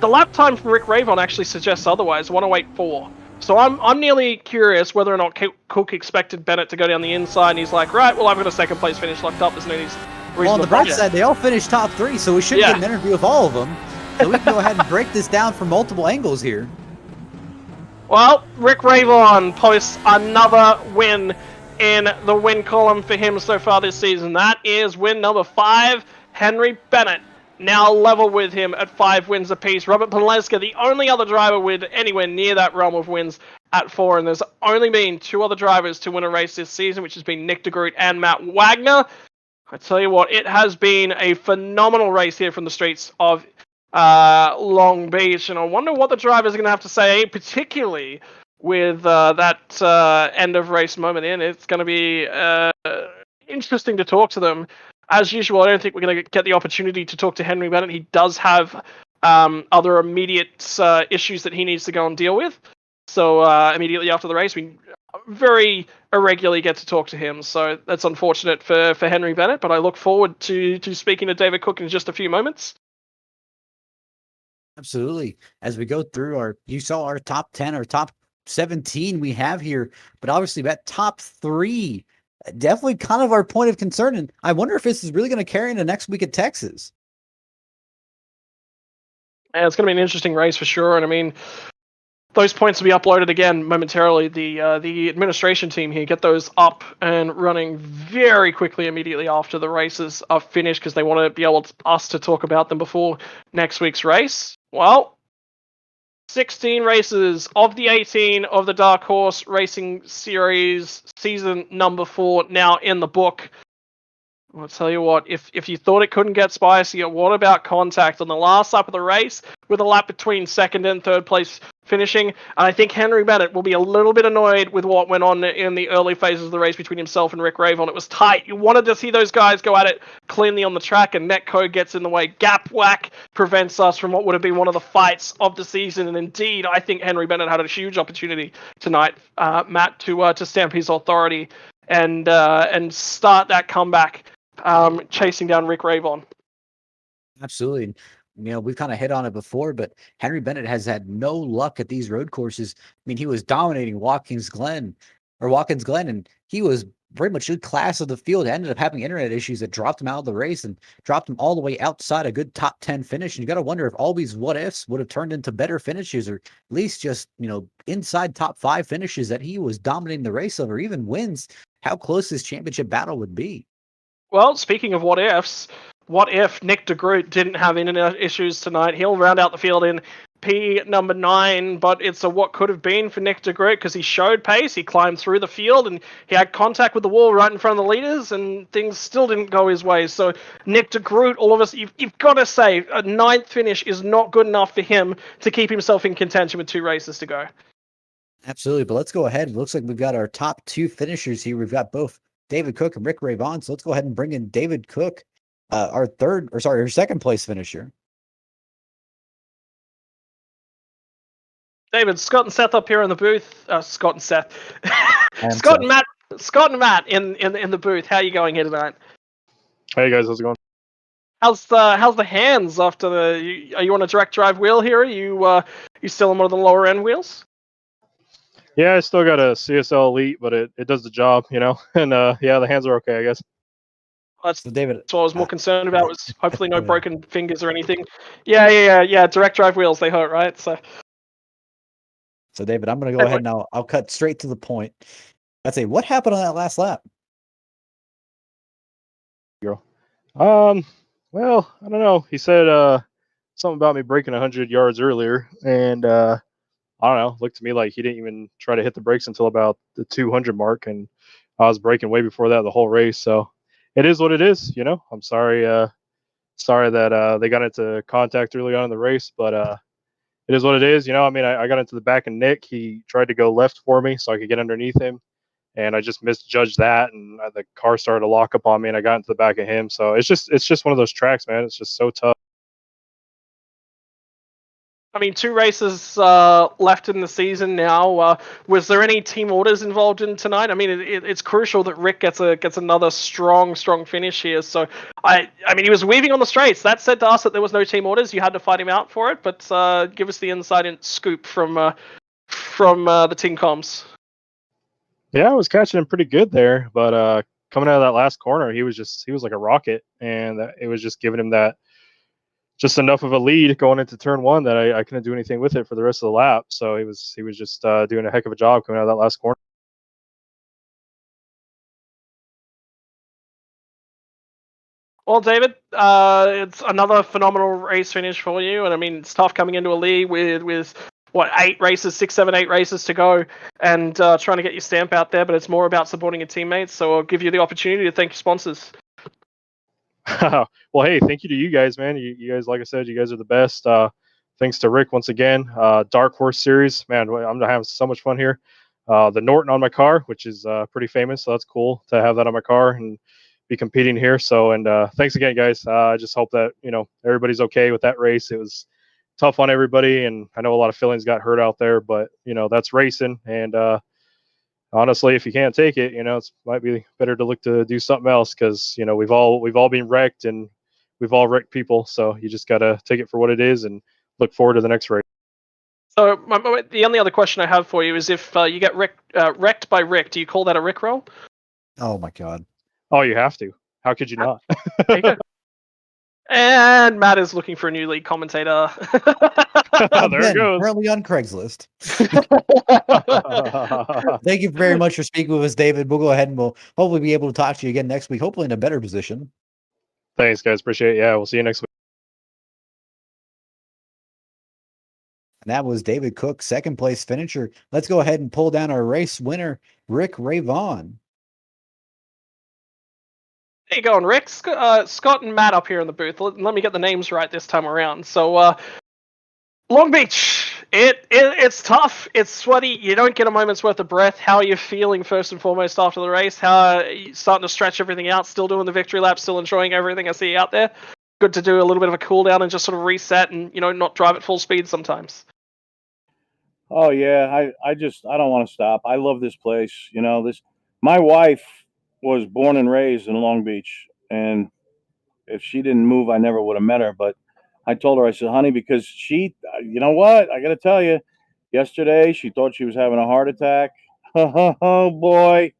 The lap time from Rick Ray Vaughn actually suggests otherwise, 1:08.4. So I'm nearly curious whether or not Cook expected Bennett to go down the inside, and he's like, right, well, I've got a second place finish locked up. There's no reason. Well, on the bright side, they all finished top 3, so we should get an interview with all of them. So we can go ahead and break this down from multiple angles here. Well, Rick Ray Vaughn posts another win in the win column for him so far this season. That is win number 5. Henry Bennett now level with him at 5 wins apiece. Robert Penleska, the only other driver with anywhere near that realm of wins at 4. And there's only been 2 other drivers to win a race this season, which has been Nick de Groot and Matt Wagner. I tell you what, it has been a phenomenal race here from the streets of Long Beach, and I wonder what the drivers are going to have to say, particularly with that end of race moment in. It's going to be interesting to talk to them. As usual, I don't think we're going to get the opportunity to talk to Henry Bennett. He does have other immediate issues that he needs to go and deal with. So immediately after the race, we very irregularly get to talk to him. So that's unfortunate for Henry Bennett, but I look forward to speaking to David Cook in just a few moments. Absolutely. As we go through you saw our top 10, our top 17 we have here, but obviously that top 3, definitely kind of our point of concern. And I wonder if this is really going to carry into next week at Texas. Yeah, it's going to be an interesting race for sure. And I mean, those points will be uploaded again momentarily. The administration team here get those up and running very quickly immediately after the races are finished, because they want to be able us to talk about them before next week's race. Well, 16 races of the 18 of the Dark Horse Racing Series season number 4 now in the book. I'll tell you what, if you thought it couldn't get spicier, what about contact on the last lap of the race with a lap between 2nd and 3rd place finishing? And I think Henry Bennett will be a little bit annoyed with what went on in the early phases of the race between himself and Rick Ray Vaughn. It was tight. You wanted to see those guys go at it cleanly on the track, and Netco gets in the way. Gap whack prevents us from what would have been one of the fights of the season. And indeed, I think Henry Bennett had a huge opportunity tonight, Matt, to stamp his authority and start that comeback. Chasing down Rick Ray Vaughn. Absolutely. We've kind of hit on it before, but Henry Bennett has had no luck at these road courses. I mean, he was dominating Watkins Glen, and he was very much in class of the field. Ended up having internet issues that dropped him out of the race and dropped him all the way outside a good top 10 finish. And you got to wonder if all these what ifs would have turned into better finishes, or at least just, inside top 5 finishes that he was dominating the race of, or even wins. How close this championship battle would be. Well, speaking of what ifs, what if Nick de Groot didn't have internet issues tonight? He'll round out the field in P number 9, but it's a what could have been for Nick de Groot, because he showed pace, he climbed through the field, and he had contact with the wall right in front of the leaders, and things still didn't go his way. So Nick de Groot, all of us, you've got to say, a 9th finish is not good enough for him to keep himself in contention with 2 races to go. Absolutely, but let's go ahead. It looks like we've got our top 2 finishers here. We've got both David Cook and Rick Ray Vaughn. So let's go ahead and bring in David Cook, our 2nd place finisher. David, Scott and Seth up here in the booth. Scott and Seth. Scott and Matt in the booth. How are you going here tonight? Hey guys, how's it going? How's the hands after are you on a direct drive wheel here? Are you still on one of the lower end wheels? Yeah, I still got a CSL Elite, but it does the job, And yeah, the hands are okay, I guess. That's So David, what I was more concerned about. Was hopefully no go ahead. broken fingers or anything. Yeah. Direct drive wheels, they hurt, right? So David, I'm going to go ahead and I'll cut straight to the point. I'd say, what happened on that last lap? Well, I don't know. He said something about me breaking 100 yards earlier, and I don't know. Looked to me like he didn't even try to hit the brakes until about the 200 mark, and I was braking way before that the whole race. So it is what it is. I'm sorry. Sorry that they got into contact early on in the race, but it is what it is. I mean, I got into the back of Nick. He tried to go left for me so I could get underneath him, and I just misjudged that, and the car started to lock up on me, and I got into the back of him. So it's just one of those tracks, man. It's just so tough. I mean, 2 races left in the season now. Was there any team orders involved in tonight? I mean, it's crucial that Rick gets another strong finish here. So I mean, he was weaving on the straights. That said to us that there was no team orders. You had to fight him out for it. But give us the inside scoop from the team comms. Yeah, I was catching him pretty good there, but coming out of that last corner, he was like a rocket, and it was just giving him that just enough of a lead going into turn 1 that I couldn't do anything with it for the rest of the lap. So he was just doing a heck of a job coming out of that last corner. Well, David, it's another phenomenal race finish for you, and I mean, it's tough coming into a league with what 6, 7, 8 races to go, and trying to get your stamp out there. But it's more about supporting your teammates. So I'll give you the opportunity to thank your sponsors. Well, hey, thank you to you guys, man. You guys, like I said, you guys are the best. Thanks to Rick once again. Dark Horse Series, man, I'm having so much fun here. The Norton on my car, which is pretty famous, so that's cool to have that on my car and be competing here. So, and thanks again, guys. I just hope that everybody's okay with that race. It was tough on everybody, and I know a lot of feelings got hurt out there, but that's racing, and honestly, if you can't take it, it might be better to look to do something else, because we've all been wrecked, and we've all wrecked people. So you just gotta take it for what it is and look forward to the next race. So the only other question I have for you is, if you get wrecked by Rick, do you call that a Rickroll? Oh my God! Oh, you have to. How could you not? There you go. And Matt is looking for a new lead commentator. There it goes. Currently on Craigslist. Thank you very much for speaking with us, David. We'll go ahead and we'll hopefully be able to talk to you again next week, hopefully in a better position. Thanks, guys. Appreciate it. Yeah, we'll see you next week. And that was David Cook, second place finisher. Let's go ahead and pull down our race winner, Rick Rayvon. There you go, Rick. Scott and Matt up here in the booth. Let me get the names right this time around. So, Long Beach, it's tough. It's sweaty. You don't get a moment's worth of breath. How are you feeling first and foremost after the race? How are you starting to stretch everything out? Still doing the victory lap? Still enjoying everything I see out there? Good to do a little bit of a cool down and just sort of reset and not drive at full speed sometimes. Oh yeah, I don't want to stop. I love this place. My wife was born and raised in Long Beach, and if she didn't move, I never would have met her. But I told her, I said, honey, because you know what? I got to tell you, yesterday she thought she was having a heart attack. Oh boy.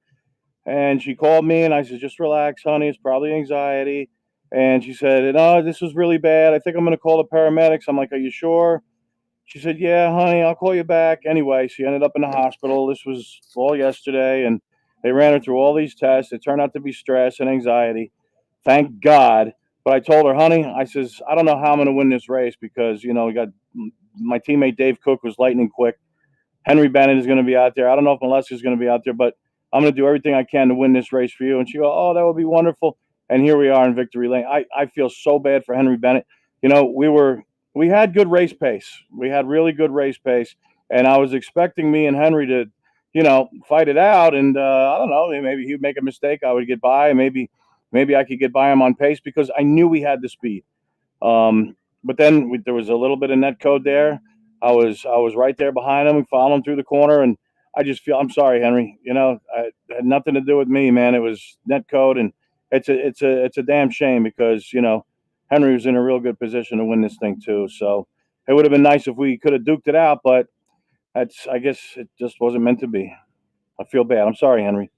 And she called me and I said, just relax, honey. It's probably anxiety. And she said, no, this was really bad. I think I'm going to call the paramedics. I'm like, are you sure? She said, yeah, honey, I'll call you back. Anyway, she ended up in the hospital. This was all yesterday. And they ran her through all these tests. It turned out to be stress and anxiety. Thank God. But I told her, honey, I says, I don't know how I'm going to win this race, because, we got my teammate Dave Cook was lightning quick. Henry Bennett is going to be out there. I don't know if Melissa is going to be out there, but I'm going to do everything I can to win this race for you. And she go, oh, that would be wonderful. And here we are in victory lane. I feel so bad for Henry Bennett. We had good race pace. We had really good race pace. And I was expecting me and Henry to, fight it out. And I don't know, maybe he'd make a mistake. I would get by. Maybe I could get by him on pace, because I knew we had the speed. But then there was a little bit of net code there. I was right there behind him. We followed him through the corner, and I just feel, I'm sorry, Henry. It had nothing to do with me, man. It was net code, and it's a damn shame, because Henry was in a real good position to win this thing too. So it would have been nice if we could have duked it out, but I guess it just wasn't meant to be. I feel bad. I'm sorry, Henry.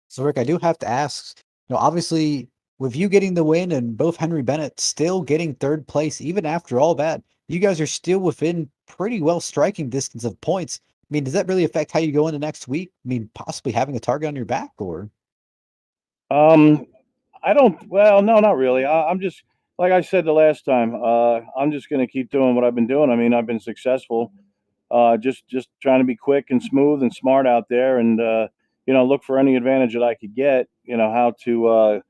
So, Rick, I do have to ask, obviously, with you getting the win and both Henry Bennett still getting third place, even after all that, you guys are still within pretty well striking distance of points. I mean, does that really affect how you go into next week? I mean, possibly having a target on your back, or? I don't. Well, no, not really. I'm just like I said the last time. I'm just going to keep doing what I've been doing. I mean, I've been successful. Just trying to be quick and smooth and smart out there, and look for any advantage that I could get. How to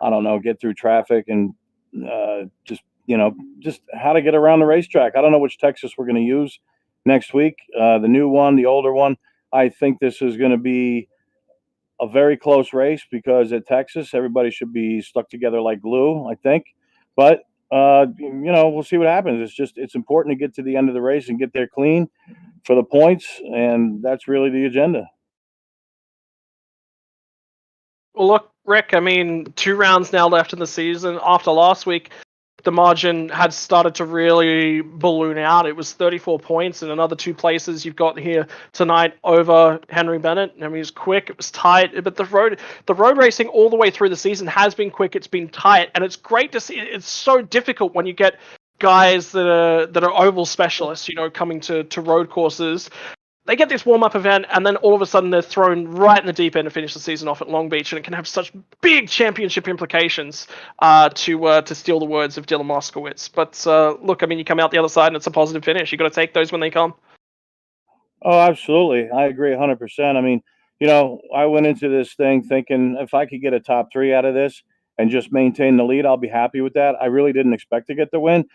I don't know, get through traffic and just how to get around the racetrack. I don't know which Texas we're going to use next week. The new one, the older one. I think this is going to be a very close race because at Texas, everybody should be stuck together like glue, I think. But, we'll see what happens. It's important to get to the end of the race and get there clean for the points. And that's really the agenda. Well, look, Rick, I mean, 2 rounds now left in the season. After last week, the margin had started to really balloon out. It was 34 points in another 2 places you've got here tonight over Henry Bennett. I mean, it was quick, it was tight, but the road racing all the way through the season has been quick, it's been tight, and it's great to see. It's so difficult when you get guys that are oval specialists, coming to road courses. They get this warm-up event, and then all of a sudden they're thrown right in the deep end to finish the season off at Long Beach, and it can have such big championship implications, to steal the words of Dylan Moskowitz. But look, I mean, you come out the other side, and it's a positive finish. You got to take those when they come. Oh, absolutely. I agree 100%. I mean, I went into this thing thinking if I could get a top 3 out of this and just maintain the lead, I'll be happy with that. I really didn't expect to get the win.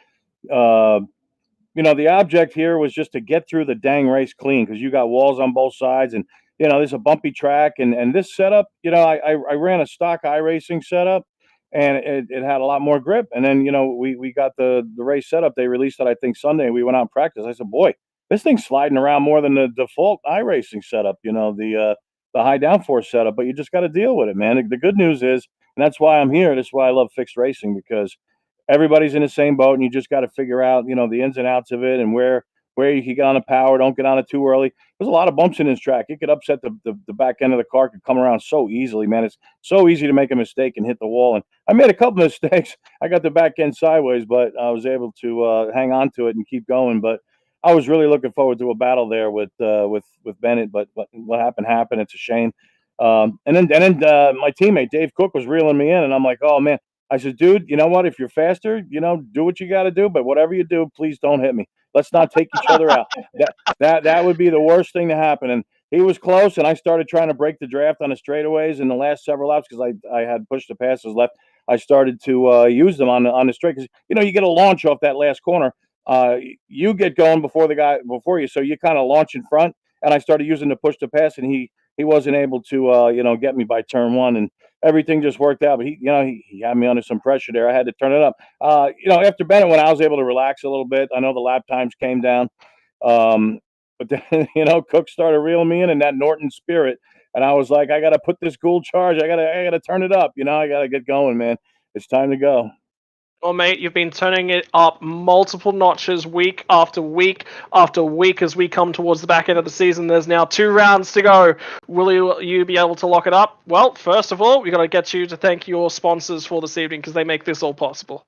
The object here was just to get through the dang race clean because you got walls on both sides and, there's a bumpy track. And this setup, I ran a stock iRacing setup and it had a lot more grip. And then, we got the race setup. They released it, I think, Sunday. And we went out and practiced. I said, boy, this thing's sliding around more than the default iRacing setup, the high downforce setup. But you just got to deal with it, man. The good news is, and that's why I'm here. That's why I love fixed racing because everybody's in the same boat and you just got to figure out, the ins and outs of it and where you can get on the power, don't get on it too early. There's a lot of bumps in this track. It could upset the back end of the car, could come around so easily, man. It's so easy to make a mistake and hit the wall. And I made a couple mistakes. I got the back end sideways, but I was able to hang on to it and keep going. But I was really looking forward to a battle there with Bennett, but what happened. It's a shame. And then my teammate Dave Cook was reeling me in, and I'm like, oh man. I said, dude, you know what? If you're faster, do what you got to do. But whatever you do, please don't hit me. Let's not take each other out. That would be the worst thing to happen. And he was close, and I started trying to break the draft on the straightaways in the last several laps because I had pushed the passes left. I started to use them on the straight because you get a launch off that last corner. You get going before the guy before you, so you kind of launch in front. And I started using the push to pass, and he wasn't able to get me by turn 1 and. Everything just worked out, but he had me under some pressure there. I had to turn it up. After Bennett, when I was able to relax a little bit, I know the lap times came down. But then, Cook started reeling me in that Norton spirit. And I was like, I got to put this Gould charge. I got to turn it up. I got to get going, man. It's time to go. Well, mate, you've been turning it up multiple notches week after week after week as we come towards the back end of the season. There's now 2 rounds to go. Will you be able to lock it up? Well, first of all, we got to get you to thank your sponsors for this evening because they make this all possible.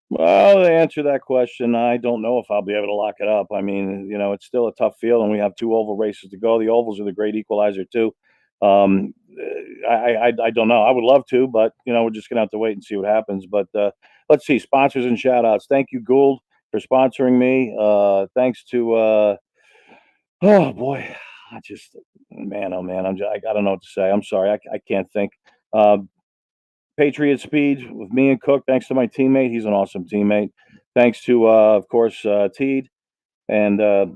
Well, to answer that question, I don't know if I'll be able to lock it up. I mean, it's still a tough field, and we have 2 oval races to go. The ovals are the great equalizer, too. I don't know. I would love to, but, we're just going to have to wait and see what happens. But let's see, sponsors and shout-outs. Thank you, Gould, for sponsoring me. Thanks to, oh, boy, man, oh, man, I don't know what to say. I'm sorry. I can't think. Patriot Speed with me and Cook. Thanks to my teammate. He's an awesome teammate. Thanks to, of course, Teed. And oh,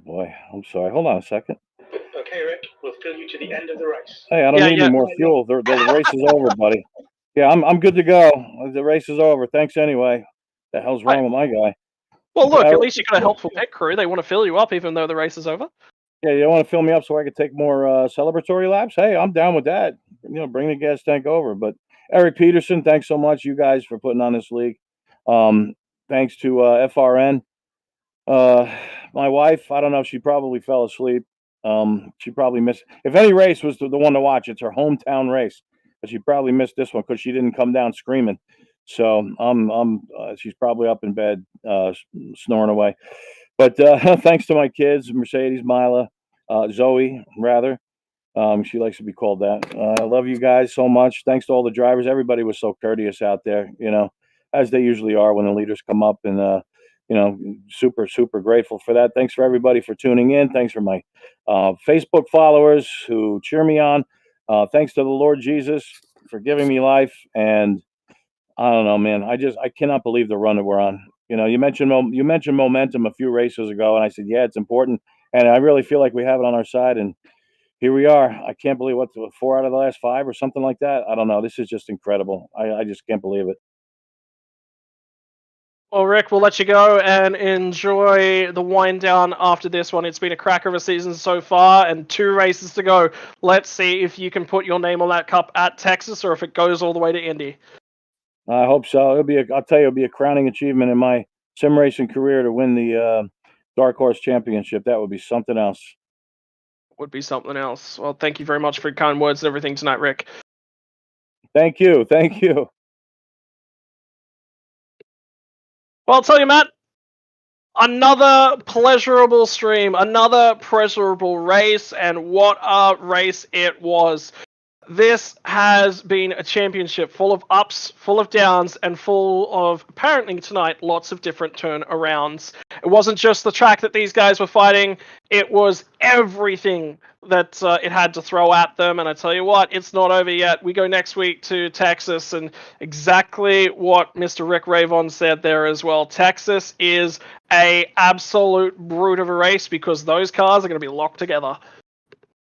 boy, I'm sorry. Hold on a second. Okay, Rick, we'll fill you to the end of the race. Hey, I don't need any more fuel. The race is over, buddy. Yeah, I'm good to go. The race is over. Thanks anyway. The hell's wrong with my guy? Well, look, at least you got a helpful pit crew. They want to fill you up even though the race is over. Yeah, you want to fill me up so I can take more celebratory laps? Hey, I'm down with that. Bring the gas tank over. But Eric Peterson, thanks so much, you guys, for putting on this league. Thanks to FRN. My wife, I don't know, she probably fell asleep. She probably missed. If any race was the one to watch, it's her hometown race. But she probably missed this one because she didn't come down screaming. So she's probably up in bed snoring away. But thanks to my kids, Mercedes, Mila, Zoe, rather. She likes to be called that. I love you guys so much. Thanks to all the drivers. Everybody was so courteous out there, as they usually are when the leaders come up, and super, super grateful for that. Thanks for everybody for tuning in. Thanks for my Facebook followers who cheer me on. Thanks to the Lord Jesus for giving me life. And I don't know, man. I cannot believe the run that we're on. You mentioned momentum a few races ago, and I said, yeah, it's important. And I really feel like we have it on our side. And here we are. I can't believe 4 out of the last 5 or something like that. I don't know. This is just incredible. I just can't believe it. Well, Rick, we'll let you go and enjoy the wind down after this one. It's been a cracker of a season so far and 2 races to go. Let's see if you can put your name on that cup at Texas or if it goes all the way to Indy. I hope so. I'll tell you, it'll be a crowning achievement in my sim racing career to win the Dark Horse Championship. That would be something else. Would be something else. Well, thank you very much for your kind words and everything tonight, Rick. Thank you. Thank you. Well, I'll tell you, Matt, another pleasurable stream, another pleasurable race, and what a race it was. This has been a championship full of ups, full of downs, and full of, apparently tonight, lots of different turnarounds. It wasn't just the track that these guys were fighting, it was everything that it had to throw at them. And I tell you what, it's not over yet. We go next week to Texas, and exactly what Mr. Rick Ravon said there as well. Texas is a absolute brute of a race because those cars are going to be locked together.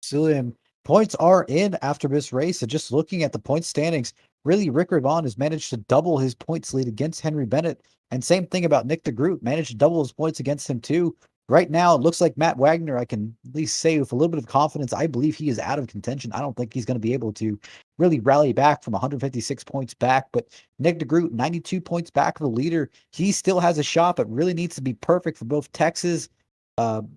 Absolutely. Points are in after this race, and just looking at the point standings, really Rick Ravon has managed to double his points lead against Henry Bennett, and same thing about Nick DeGroot, managed to double his points against him too. Right now, it looks like Matt Wagner, I can at least say with a little bit of confidence, I believe he is out of contention. I don't think he's going to be able to really rally back from 156 points back, but Nick DeGroot, 92 points back of the leader. He still has a shot, but really needs to be perfect for both Texas,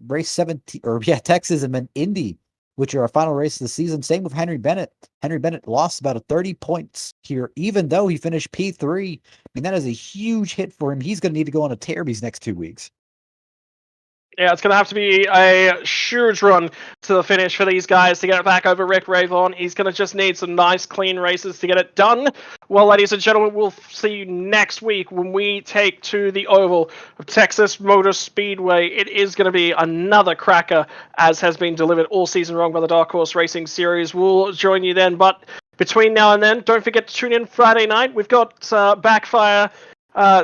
race 17, Texas and then Indy, which are our final race of the season. Same with Henry Bennett. Henry Bennett lost about 30 points here, even though he finished P3. I mean, that is a huge hit for him. He's going to need to go on a tear these next 2 weeks. Yeah, it's going to have to be a huge run to the finish for these guys to get it back over Rick Ravon. He's going to just need some nice, clean races to get it done. Well, ladies and gentlemen, we'll see you next week when we take to the oval of Texas Motor Speedway. It is going to be another cracker, as has been delivered all season long by the Dark Horse Racing Series. We'll join you then, but between now and then, don't forget to tune in Friday night. We've got Backfire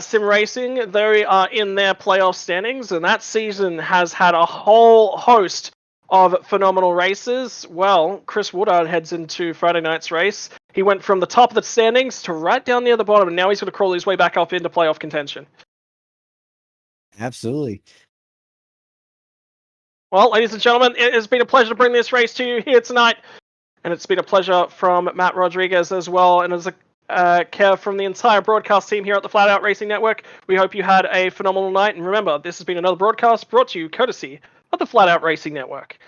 Sim Racing. They are in their playoff standings, and that season has had a whole host of phenomenal races. Well, Chris Woodard heads into Friday night's race. He went from the top of the standings to right down near the bottom, and now he's going to crawl his way back up into playoff contention. Absolutely. Well, ladies and gentlemen, it has been a pleasure to bring this race to you here tonight, and it's been a pleasure from Matt Rodriguez as well, and as a Kev from the entire broadcast team here at the Flat Out Racing Network. We hope you had a phenomenal night, and remember, this has been another broadcast brought to you courtesy of the Flat Out Racing Network.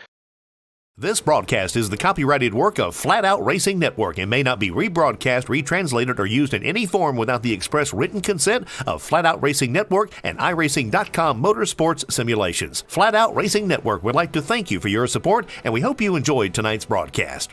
This broadcast is the copyrighted work of Flat Out Racing Network and may not be rebroadcast, retranslated, or used in any form without the express written consent of Flat Out Racing Network and iRacing.com Motorsports Simulations. Flat Out Racing Network would like to thank you for your support, and we hope you enjoyed tonight's broadcast.